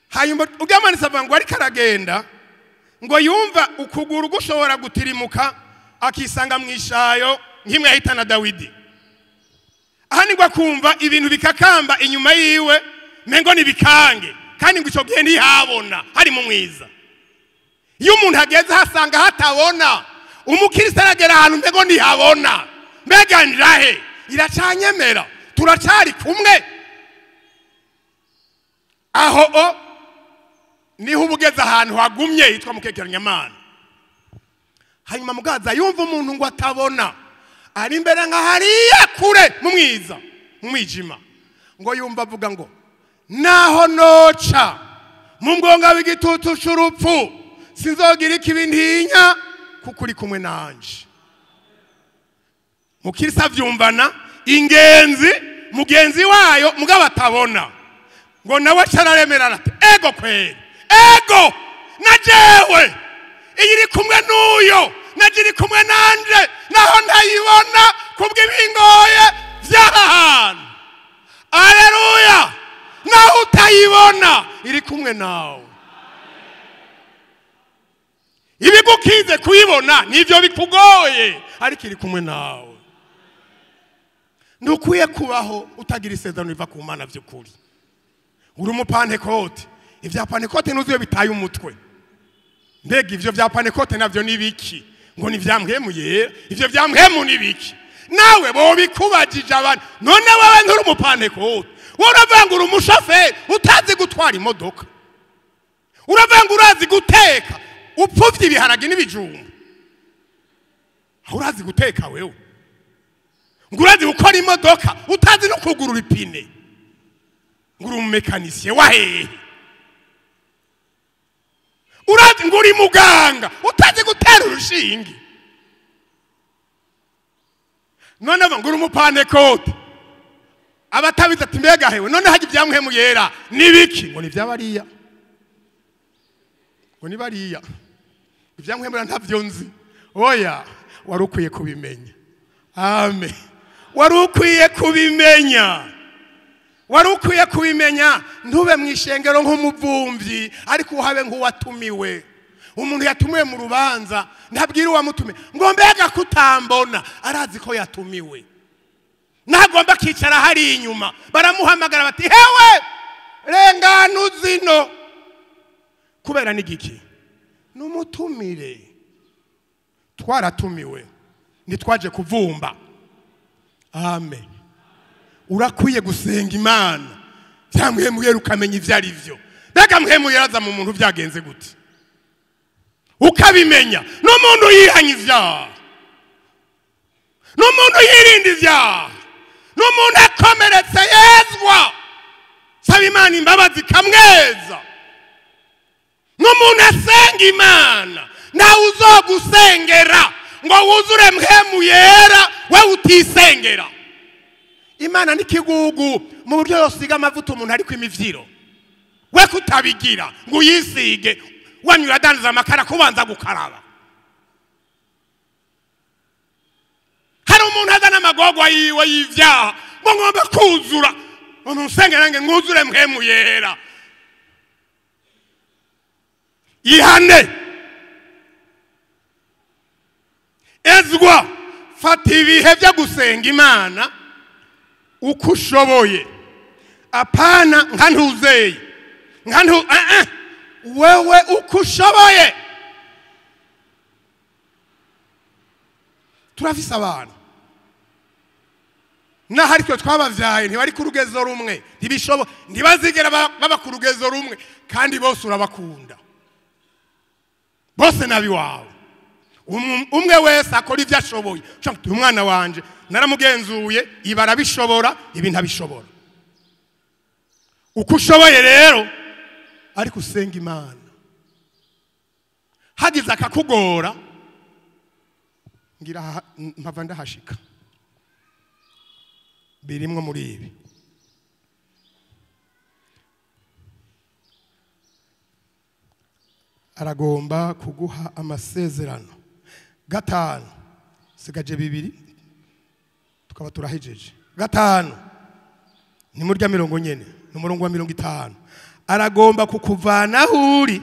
hanyuma ugamanitse avango ari karagenda ngo yumva ukuguru gushobora gutirimuka akisanga mwishayo nkimwe yahitana Dawidi ahanirwa kumva ibintu bikakamba inyuma yiwe mengo nibikange kandi ngo ico gihe ntihabona hari mu mwiza iyo umuntu ageze hasanga hatabona umukristo aragera ahantu mbego ntihabona mbega ndirahe iracanyemera turacari kumwe aho niho ubugeze ahantu hagumye yitwa Mukekeranyamana hanyuma mugaza yumva umuntu ngo atabona ari imbere nka hariya kure mu mwiza mu mwijima ngo yumva avuga ngo naho noca mu ngonga w'igitutu c'urupfu sinzogira ikibintinya kuko uri kumwe nanje mukirisa avyumvana ingenzi mugenzi wayo mugabo atabona ngo nawe cararemera ati ego kweri ego najewe iri kumwe n'uyo najiri kumwe nanje naho ntayibona kubw'ibingoye vy'ahantu haleluya naho utayibona iri kumwe nawe ibigukize kuyibona nivyo bikugoye ariko iri kumwe nawe ntukwiye kubaho utagira isezerano riva ku Mana vy'ukuri uri umupantekote ivya pantekote nuzuye bitaye umutwe mbega ivyo vya pantekote navyo nibiki ngo ni vya mpwemu yera ivyo vya mpwemu nibiki nawe bo bikubajije abantu none wewe nturi umupantekote uravangura umushoferi utazi gutwara imodoka uravangura urazi guteka upfuvye ibiharage n'ibijumba urazi guteka wewe ngurazi gukora imodoka utazi no kugurura ipine nguri umumekanisye wahehe urazi nguri muganga utazi gutera urushinge none nguri umupantekote abatabiza ati mbega hewe none haje ivyamuhemu yera nibiki ngo ni vyabariya ngo ni bariya ivyamuhemu ntavyo nzi oya warukwiye kubimenya amen warukwiye kubimenya warukwiye kubimenya ntube mwishengero nk'umuvumvyi ariko uhabe nk'uwatumiwe umuntu yatumiwe mu rubanza ntabwira uwamutume ngo mbega kutambona arazi ko yatumiwe nagomba kicara hari inyuma baramuhamagara bati hewe rengana uzino kubera nigiki numutumire twaratumiwe ntitwaje kuvumba amen urakwiye gusenga Imana byamwemuyera ukamenya ivyo ari byo. Mbega mwemuyera aza mu muntu byagenze gute? Ukabimenya n'umuntu yihanye ivyaha, n'umuntu yirinda ivyaha, n'umuntu akomeretse yezwa saba Imana imbabazi kamweza, n'umuntu asenga Imana nawe uzogusengera ngo wuzure mwemuyera we utisengera. Imana nikigugu mu buryo yosiga amavuta umuntu ari kwimivyiro we kutabigira ngo uyisige wanyura danza amakara kubanza gukaraba. Hari umuntu azana amagogwa yiwe y'ivyaha ngo ngomba kuzura umusengera nge nguzure mwemuyera. Ihane ezwa fata ibihe byo gusenga Imana uko ushoboye, apana nka ntuzeye wewe uko ushoboye. Turafise abantu naho ariko twabavyaye ntibari ku rugezo rumwe, ntibazigera baba ku rugezo rumwe, kandi bose urabakunda, bose nabi wawe. Umwe wese akora ivyo ashoboye. Umwana wanje naramugenzuye, ibi arabishobora, ibi ntabishobora. Uko ushoboye rero ariko usenga Imana. Hagize akakugora ngira mpava ndahashika. Birimwe muri ibi. Aragomba kuguha amasezerano. Gatanu sigaje bibiri tukaba turahejeje. Gatanu ni murya 40 nyene n'umurongo wa 50. Aragomba kukuvana huri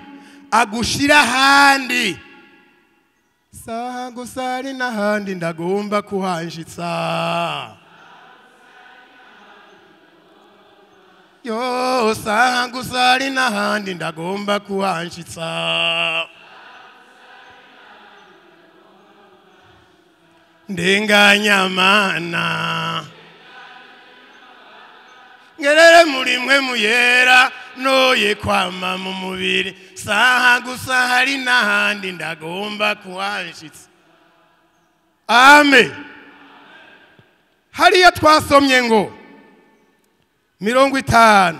agushira handi. Saha gusari na handi ndagomba kuhanshitsa. Yo saha gusari na handi ndagomba kuhanshitsa. Ndenganya Mana ngerere muri mwe muyera noye kwama mu mubiri. Saha gusa hari n'ahandi ndagomba kuhanshitsa. Amen. Hariya twasomye ngo 50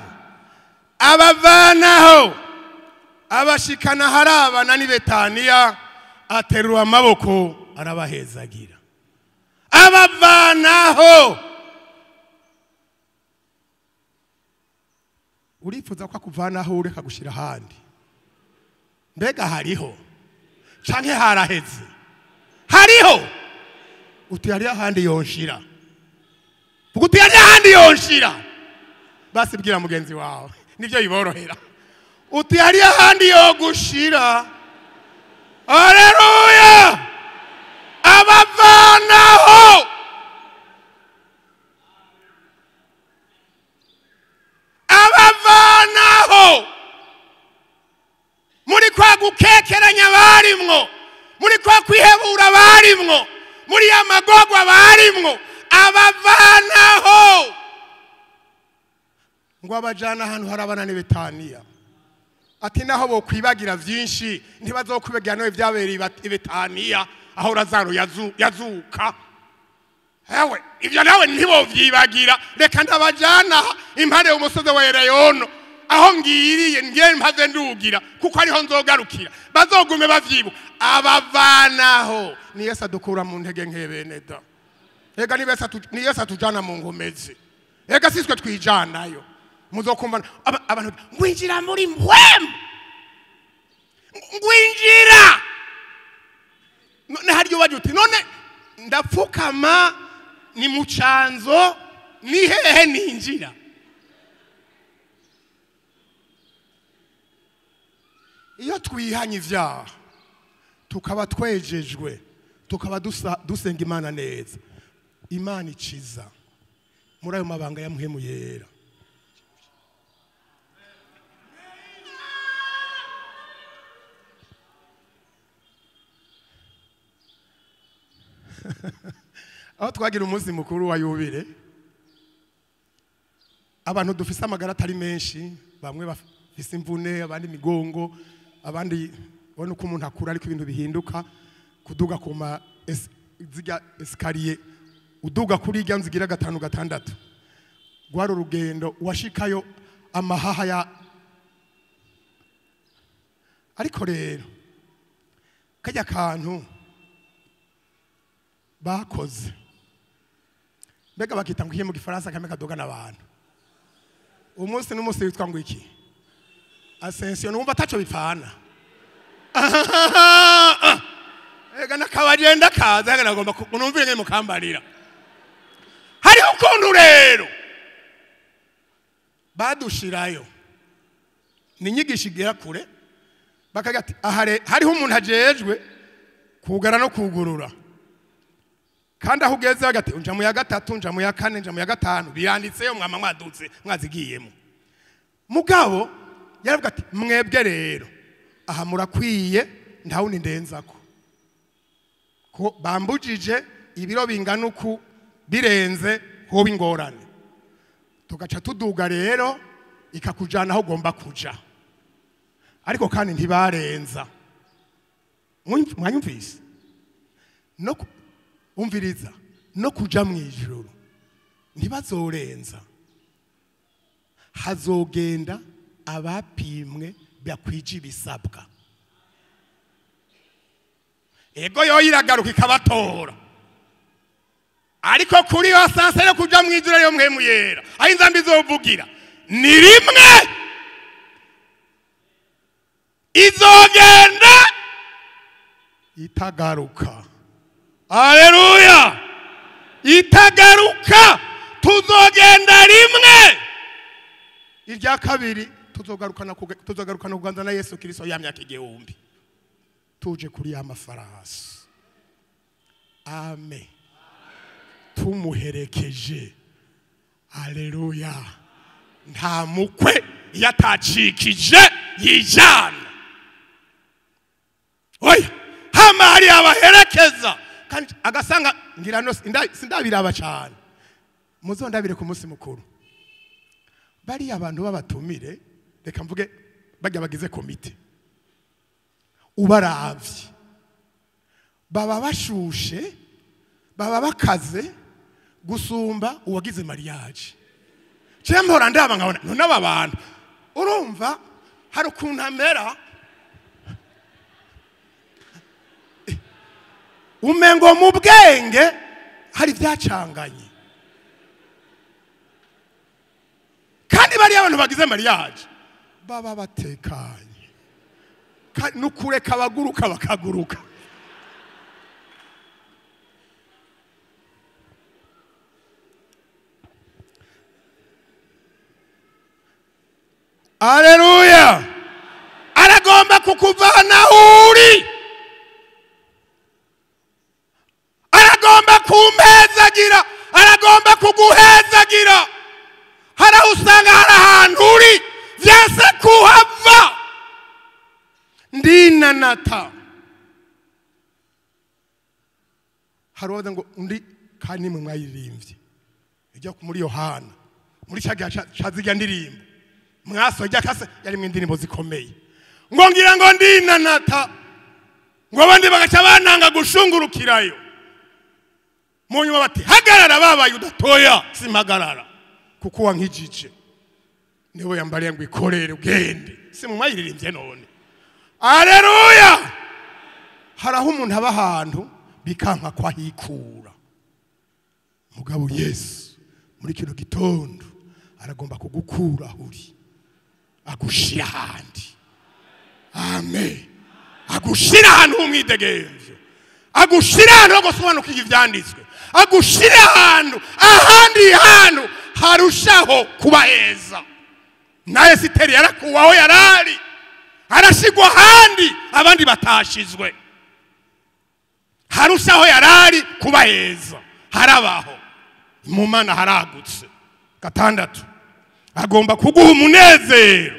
abavanaho abashikana harabana ni Betaniya, aterura amaboko arabahezagira. Abavanaho urifuza kwa kuvanaho ureka gushira handi. Mbega hariho canke haraheze? Hariho. Uti hariya handi yonshira. Uti hariya handi yonshira. Basi bwira mugenzi wawe nivyo yiborohera. Uti hariya handi yogushira. Haleluya. Abavanaho muri kwa gukekeranya barimwo, muri kwa kwihebura barimwo, muri ya magogwa barimwo. Abavanaho ngo abajana ahantu harabana ni Betaniya. Ati naho bo kwibagira vyinshi ntibazokwibagira no byabereye Betaniya aho Lazaro yazuka. Hewe ivyo nawe ntibo vyibagira. Reka ndabajana impande y'umusozi wa Elayono aho ngiriye ngiye mpave ndugira kuko ariho nzogarukira. Bazogume bavyibu. Abavanaho ni Yesu adukura mu ntege nkebene da. Ega ni Yesu atujana mu ngomezi. Ega siswe twijanayo. Muzokumva abantu ngwinjira muri mpwemu. Ngwinjira. None hariyo bajuti none ndapfukama ni mucanzo ni hehe ninjira. Iyo twihanye ivyaha tukaba twejejwe tukaba dusenga Imana neza, Imana iciza muri ayo mabanga ya mpwemu yera. Aho twagira umunsi mukuru wa yubile abantu dufise amagara atari menshi, bamwe bafise imvune, abandi migongo, abandi ubona uko umuntu akura ariko ibintu bihinduka, kuduga kuma ziga esikariye, uduga kuri irya nzigira 5 6, gwaro rugendo washikayo amahaha ya. Ariko rero kajya kantu bakoze mbega bakita ngo mu gifaransa kame kadoga n'abantu, umunsi n'umunsi witwa ngo iki ascension, numva tacho bipfana ega nakabagenda kaza ega nagomba kunumvire nge mukambarira. Hari ukuntu rero badushirayo ni nyigisho igera kure, bakagati ahare hariho umuntu ajejwe kugara no kugurura, kandi aho ugeze bagati unja mu ya 3, unja mu ya 4, unja mu ya 5, biranditseyo mwama mwadutse mwazigiyemo. Mugabo yaravuga ati mwebwe rero aha murakwiye ntawundi ndenzako, ko bambujije ibiro bingana uku birenze hoba ingorane, tugaca tuduga rero ikakujana aho ugomba kuja, ariko kandi ntibarenza. Mwanyumvise no umviriza no kuja mu ijuru ntibazorenza, hazogenda abapimwe bakwije ibisabwa. Ego yo iragaruka ikabatora, ariko kuri wasanse no kuja mu ijuru yo mwemu yera aho inzambi zovugira ni rimwe, izogenda itagaruka. Haleluya! Itagaruka, tuzogenda rimwe. Irya kabiri tuzogarukana kuganza na Yesu Kristo ya myaka 1000, tuje kuri ya mafarasi. Amen. Tumuherekeje. Haleluya! Nta mukwe yatacikije yijana. Oya, hama hari abaherekeza kandi agasanga ngira no sindabiraba cyane, muzondabire ku munsi mukuru. Bari abantu babatumire, reka mvuge bajya bagize komite, ubaravye baba bashushe, baba bakaze gusumba uwagize mariage. Cyembora ndaba nkabona none aba bantu urumva hari ukuntu amera umengo mu bwenge hari byacanganye, kandi bari abantu bagize mariage baba batekanye, nukureka abaguruka bakaguruka. Haleluya! Aragomba kukuvana uri, aragomba kumpezagira, aragomba kuguhezagira. Hara usanga hari ahantu uri vyase kuhava. Ndinanata haroza ngo undi kandi mwe mwayirimbye ijya muri Yohana muri cyagiye cyaziga ndirimbo mwasojya kase yari mu indirimbo zikomeye ngo ngira ngo ndinanata ngo abandi bagaca bananga gushungurukirayo mu nyuma bati hagarara babaye udatoya simagarara kuko wankijije niwe yambariye ngo ikorere ugende si mu mayiririmbye none. Haleluya! Haraho umuntu aba ahantu bikanka kwa hikura, mugabo Yesu muri kino gitondo aragomba kugukura uri agushira handi. Amen. Agushira ahantu umwidegemvyo, agushira ahantu gusobanuka ivyanditswe, agushira ahantu ahandi hantu harushaho kuba heza. Na Esiteri yarakuwaho yarari arashigwa handi abandi batashizwe, harushaho yarari kuba heza harabaho mu Mana haragutse. 6 agomba kuguha umunezero.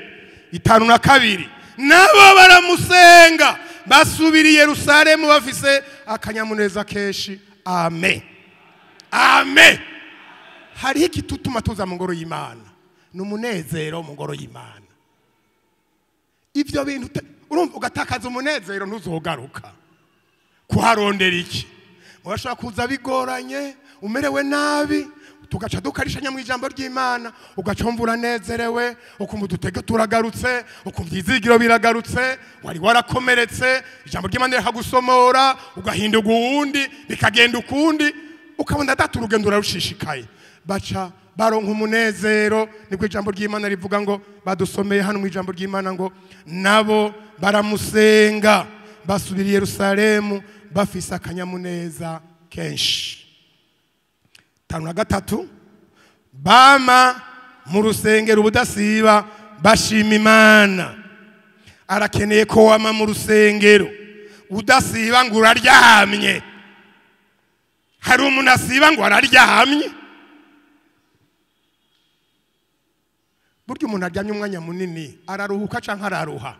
5 nabo baramusenga basubiri Yerusalemu bafise akanyamuneza keshi. Amen. Amen. Hari iki tutuma tuza mu ngoro y'Imana n'umunezero mu ngoro y'Imana. Ivyo bintu urumva ugatakaza umunezero ntuzogaruka kuharondera iki. Murashobora kuza bigoranye umerewe nabi tugaca dukarishanya mu ijambo ry'Imana ugacomva uranezerewe ukumva udutege turagarutse ukumva izigiro biragarutse wari warakomeretse ijambo ry'Imana rikagusomora ugahinduka uwundi bikagenda ukundi ukabona data urugendo rushishikaye baca baronka umunezero. Niko ijambo ry'Imana rivuga ngo badusomeye hano mu ijambo ry'Imana ngo nabo baramusenga basubira i Yerusalemu bafise akanyamuneza kenshi. 5 bama mu rusengero ubudasiba bashima Imana. Arakeneye ko wama mu rusengero udasiba ngo uraryamye. Hari umuntu asiba ngo araryamye. Burya umuntu aryamye umwanya munini araruhuka canke araruha?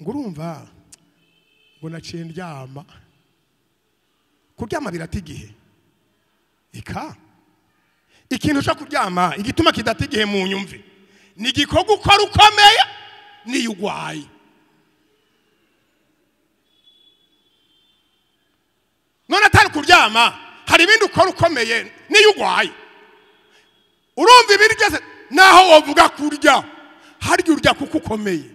Ngurumva ngo naciye ndyama. Kuryama birata igihe. Ikintu cyo kuryama igituma kidata igihe mu nyumve ni igikorwa ukora ukomeye niyo ugwaye. None atari kuryama hari ibindi ukora ukomeye niyo ugwaye. Urumva ibindi byose naho wovuga kurya harya urya kuko ukomeye,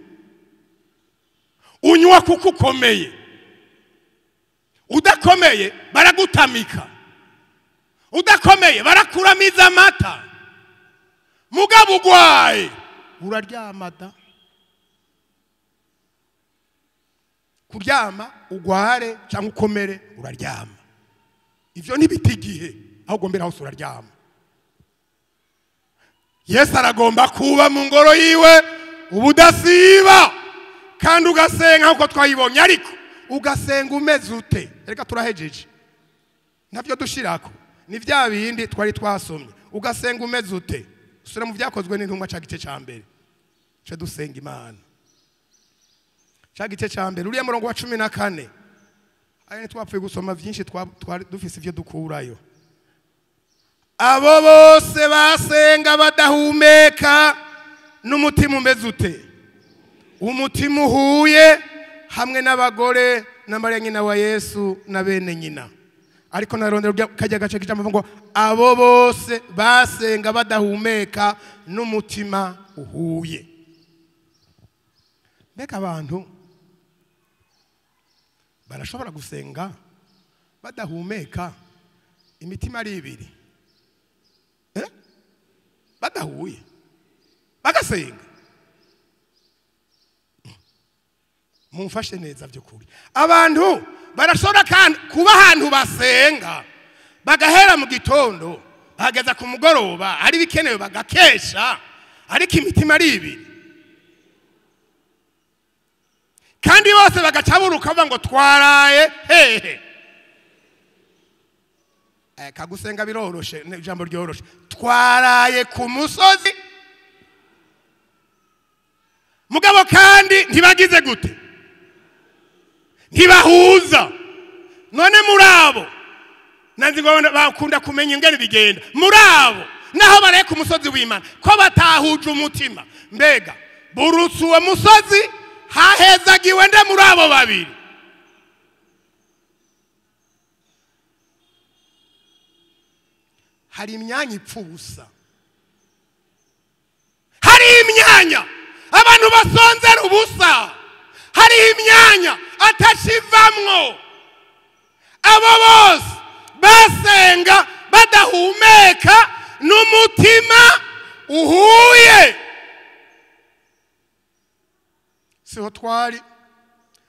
unywa kuko ukomeye, udakomeye baragutamika, udakomeye barakuramiza amata, mugabo ugwaye uraryama da. Kuryama ugware cyangwa ukomere uraryama. Ivyo ntibita igihe ahubwo mbere aho uraryama. Yesu aragomba kuba mu ngoro yiwe ubudasiba kandi ugasenga uko twayibonye, ariko ugasenga umeze ute? Reka turahejeje navyo dushirako ni vya bindi twari twasomye. Ugasenga umeze ute? Usura mu vyakozwe n'intumwa ca gice ca mbere cyo dusenga Imana ca gice ca mbere uriya murongo wa 14. Ayo twapfuye gusoma vyinshi twari dufise ivyo dukurayo. Abo bose basenga badahumeka n'umutima umeze ute? Umutima uhuye, hamwe n'abagore na Mariya nyina wa Yesu na bene nyina. Ariko narondera kajya gace kijambo ngo abo bose basenga badahumeka n'umutima uhuye. Mbega abantu barashobora gusenga badahumeka imitima ari ibiri badahuye bagasenga? Mumfashe neza by'ukuri. Abantu barashobora kandi kuba ahantu basenga bagahera mu gitondo bageza ku mugoroba ari bikenewe bagakesha, ariko imitima ari ibiri kandi bose bagacaburuka ngo twaraye hehe. Kagusenga biroroshe, ijambo ryoroshe. Twaraye ku musozi, mugabo kandi ntibagize gute? Ntibahuza. None murabo nanzi ngo bakunda kumenya ingene bigenda. Murabo naho bare ku musozi w'Imana ko batahuje umutima, mbega burutsu wa musozi hahezagiwe nde murabo babiri? Hari imyanya ipfubusa, hari imyanya abantu basonzera ubusa, hari imyanya atashivamwo. Abo bose basenga badahumeka n'umutima uhuye. Siho twari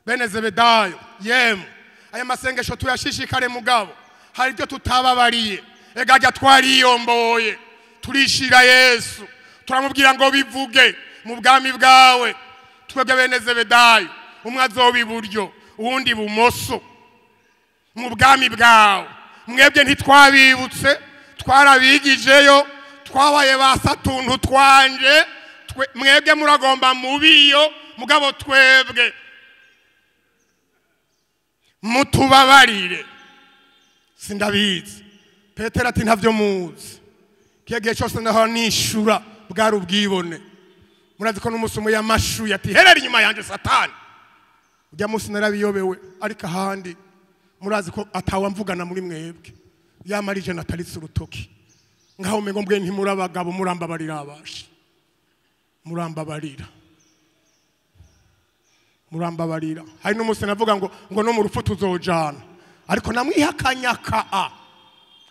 bene Zebedayo yemu. Aya masengesho tuyashishikare mugabo hari ibyo tutababariye. Egajya twariyomboye turishira Yesu turamubwira ngo bivuge mu bwami bwawe. Twebwe bene Zebedayo umwe azoba iburyo uwundi bumoso mu bwami bwawe. Mwebwe ntitwabibutse, twarabigijeyo, twabaye basatuntu twanje. Mwebwe muragomba mubiyo, mugabo twebwe mutubabarire. Sindabizi Petero ati ntavyo muzi kigiye cyose naho nishura bwari ubwibone murazi ko n'umusumo y'amashu yati herera inyuma yanje Satani ujya musi narabiyobewe ariko ahandi murazi ko atawamvugana muri mwebwe yamarije nataritse urutoki ngaho mengo mbwe ntimurabagabo murambabarira abashi murambabarira hari n'umusi navuga ngo no mu rupfu tuzojana ariko namwihakanyaka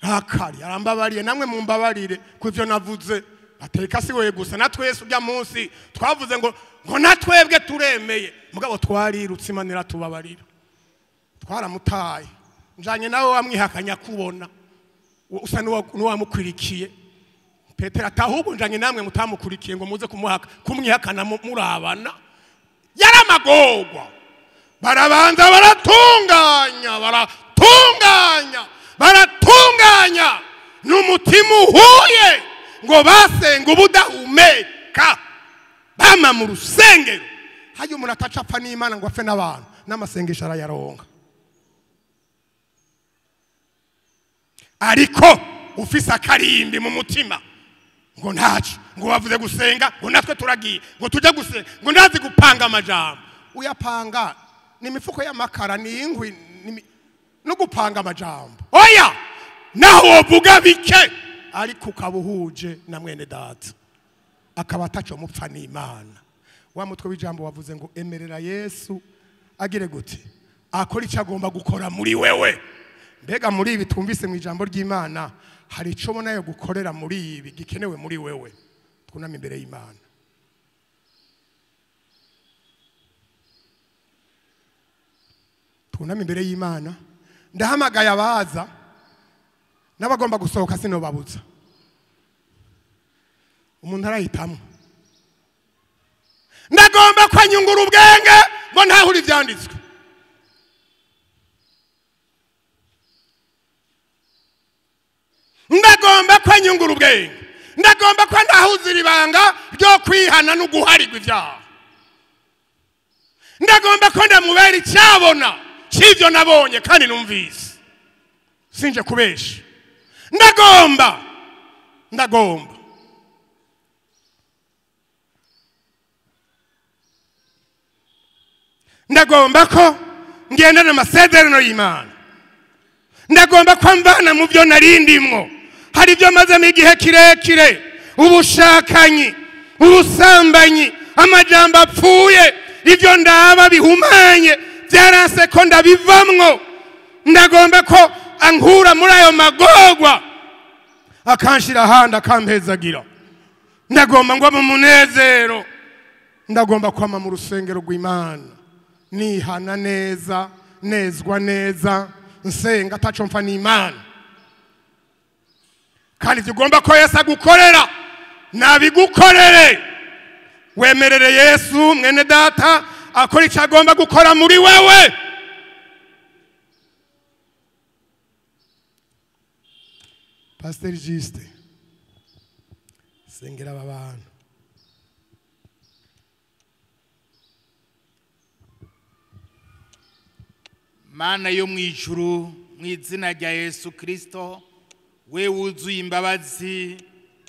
hakari arambabariye namwe mumbabarire kuvyo navuze ateka si wewe gusa natwese ujya munsi twavuze ngo natwebwe turemeye mugabo twarirutse Imana tubabarira twaramutaye njanye nawe wamwihakanya kubona usa n'uwamukwirikiye Petero atahubwo njanye namwe mutamukurikiye ngo muze kumwihakana murabana yaramagorwa barabanza baratunganya n'umutima uhuye ngo basenga ubudahumeka bama mu rusengero hayo umuntu atacapfa n'Imana ngo afe n'abantu n'amasengesho arayaronka ariko ufise akarimbi mu mutima ngo ntacu ngo bavuze gusenga ngo natwe turagiye ngo tujya gusenga ngo ndazi gupanga amajambo uyapanga n'imifuko y'amakara n'ingwi no gupanga amajambo oya naho wovuga bike ariko ukabuhuje na mwene data akaba ataco mupfa n'Imana wa mutwe w'ijambo wavuze ngo emerera Yesu agire gute akora icyo agomba gukora muri wewe mbega muri ibi twumvise mu ijambo ry'Imana hari ico bona yo gukorera muri ibi gikenewe muri wewe twunama imbere y'Imana twunama imbere y'Imana ndahamagaye abaza n'abagomba gusohoka sino babuza umuntu arahitamo ndagomba kwanyungura ubwenge ngo ntahuri ivyanditswe ndagomba kwanyungura ubwenge ndagomba ko ndahuzira ibanga ryo kwihana no guharigwa ivyaha ndagomba ko ndamubera icyabona cy'ivyo nabonye kandi numvise sinje kubesha ndagomba ko ngendana amasezerano y'Imana ndagomba ko mvana mu byo narindimwo hari ibyo mazemo igihe kirekire ubushakanyi ubusambanyi amajambo apfuye ibyo ndaba bihumanye byaranse ko ndabivamwo ndagomba ko ankura muri ayo magorwa akanshira ahandi akampezagira ndagomba ngo mu munezero ndagomba kwama mu rusengero rw'Imana nihana neza nezwa neza nsenga ataco mfa n'Imana kandi tugomba ko Yesu agukorera nabigukorere wemerere Yesu mwene data akora icyo agomba gukora muri wewe Pastor Juste sengera aba bantu Mana yo mwijuru mu izina rya Yesu Kristo we wuzuye imbabazi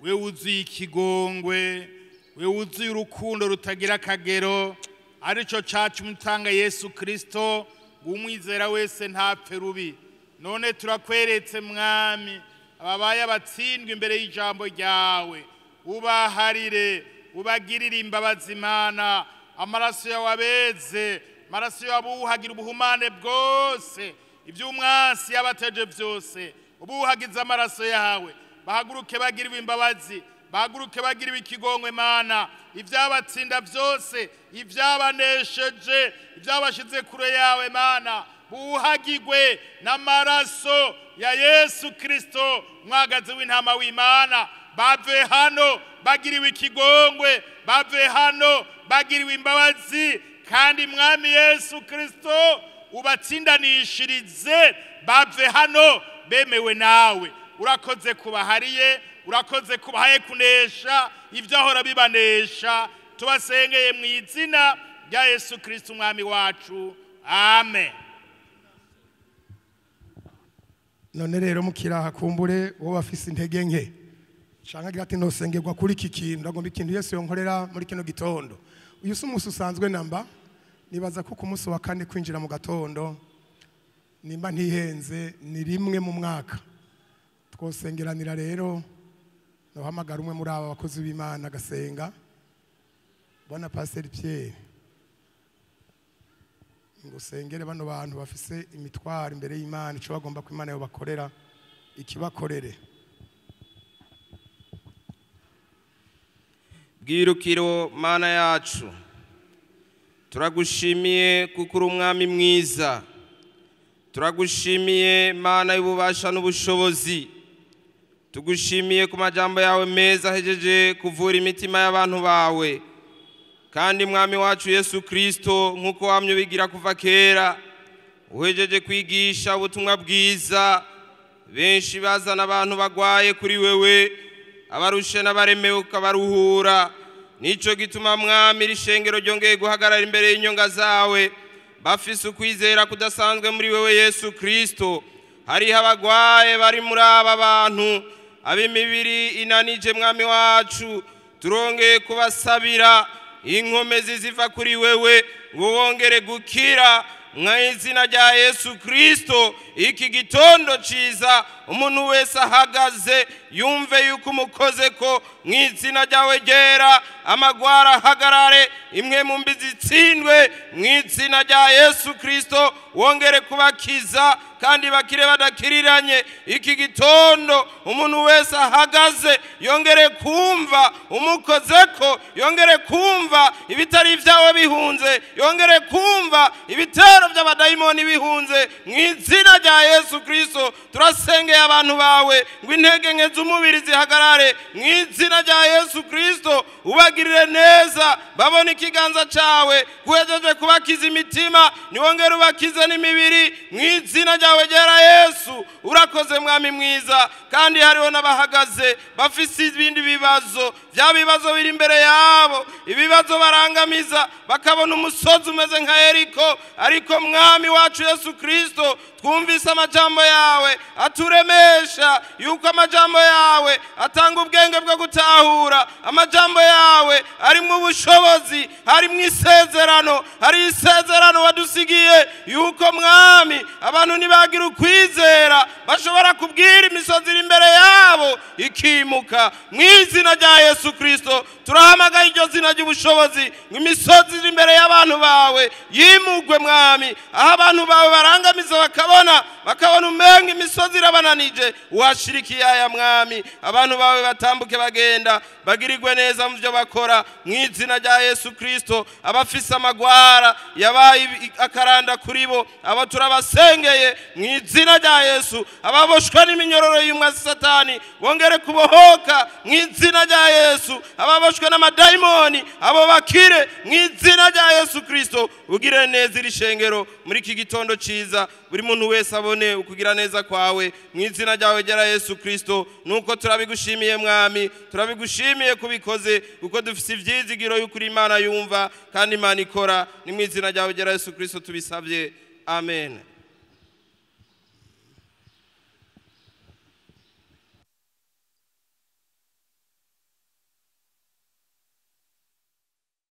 we wuzuye ikigongwe we wuzuye urukundo rutagira akagero arico cacu mutanga Yesu Kristo umwizera wese ntapfe rubi none turakweretse mwami ababaye abatsindwa imbere y'ijambo ryawe ubaharire ubagirire imbabazi Mana amaraso yawe abeze maraso yabuhagira ubuhumane bwose iby'umwansi yabateje byose ubuhagiza amaraso yawe bahaguruke bagiriwe imbabazi bahaguruke bagiriwe ikigongwe Mana ibyabatsinda byose ibyabanesheje ibyabashize kure yawe Mana buhagirwe n'amaraso ya Yesu Kristo mwagazi w'intama w'Imana bave hano bagiriwe ikigongwe bave hano bagiriwe imbabazi kandi mwami Yesu Kristo ubatsindanishirize bave hano bemewe nawe urakoze kubahariye urakoze kubahaye kunesha ivyahora bibanesha tubasengeye mu izina rya Yesu Kristo umwami wacu amen. none rero mukiraha kumbure wowe afise intege nke canke agira ati nosengerwa kuri iki kintu agomba ikintu Yesu yonkorera muri kino gitondo. Uyu si umunsi usanzwe namba, nibaza ko ku munsi wa kane kwinjira mu gatondo nimba ntihenze ni rimwe mu mwaka. Twosengeranira rero nohamagara umwe muri aba bakozi b'Imana gasenga. Bwana Pastor Pierre, ngusengere bano bantu bafise imitwaro imbere y'Imana, ico bagomba ko Imana yo bakorera ikibakorere. Bwirukiro Mana yacu, turagushimiye kuko uri umwami mwiza, turagushimiye Mana y'ububasha n'ubushobozi, tugushimiye ku majambo yawe meza ahejeje kuvura imitima y'abantu bawe. Kandi mwami wacu Yesu Kristo, nkuko wamye ubigira kuva kera, uhejeje kwigisha ubutumwa bwiza, benshi bazana abantu bagwaye kuri wewe, abarushe n'abaremewe ukabaruhura. Nico gituma mwami rishengero ryongeye guhagarara imbere y'inyonga zawe, bafise ukwizera kudasanzwe muri wewe Yesu Kristo. Hariho abagwaye bari muri aba bantu, ab'imibiri inanije mwami wacu, turongeye kubasabira inkomezi ziva kuri wewe ngo wongere gukira mwa izina rya Yesu Kristo. Iki gitondo ciza umuntu wese ahagaze yumve yuko umukoze ko mu izina ryawe ryera, amagwara hagarare, imwe mu mbi zitsindwe mu izina rya Yesu Kristo. Wongere kubakiza kandi bakire badakiriranye. Iki gitondo umuntu wese ahagaze yongere kumva umukozeko, yongere kumva ibitari vyawe bihunze, yongere kumva ibitero by'abadayimoni bihunze mu izina rya Yesu Kristo. Turasengeye abantu bawe ngo intege nke z'umubiri zihagarare mu izina rya Yesu Kristo. Ubagirire neza, babone ikiganza cawe guhejeje kubakiza imitima, niwongere ubakize n'imibiri mu izina ryawe ryera Yesu. Urakoze mwami mwiza. Kandi hariho n'abahagaze bafise ibindi bibazo, bya bibazo biri imbere yabo, ibibazo barangamiza, bakabona umusozi umeze nka Yeriko. Ariko mwami wacu Yesu Kristo, twumvise amajambo yawe aturemesha yuko amajambo yawe atanga ubwenge bwo gutahura, amajambo yawe ari mu bushobozi, hari mu isezerano, hari isezerano wadusigiye yuko mwami abantu nibagira ukwizera bashobora kubwira imisozi iri imbere yabo ikimuka. Mu izina rya Yesu Kristo turahamagaye iryo zina ry'ubushobozi ngo imisozi iri imbere y'abantu bawe yimugwe mwami. Aho abantu bawe barangamiza bakabona umenga imisozi irabananije, washirikiye aya mwami, abantu bawe batambuke bagenda bagirirwe neza mu byo bakora mu izina rya Yesu Kristo. Abafise amagwara yabaye akaranda kuri bo, abo turabasengeye mu izina rya Yesu. Ababoshwe n'iminyororo y'umwa Satani bongere kubohoka mu izina rya Yesu. Ababoshwe n'amadayimoni abo bakire mu izina rya Yesu Kristo. Ugire neza iri shengero muri iki gitondo ciza, buri muntu wese abone ukugira neza kwawe mu izina ryawe ryera Yesu Kristo. Nuko turabigushimiye mwami, turabigushimiye kubikoze kuko dufise ivyizigiro yuko Imana yumva kandi Imana ikora. Ni mu izina ryawe ryera Yesu Kristo tubisavye, amen.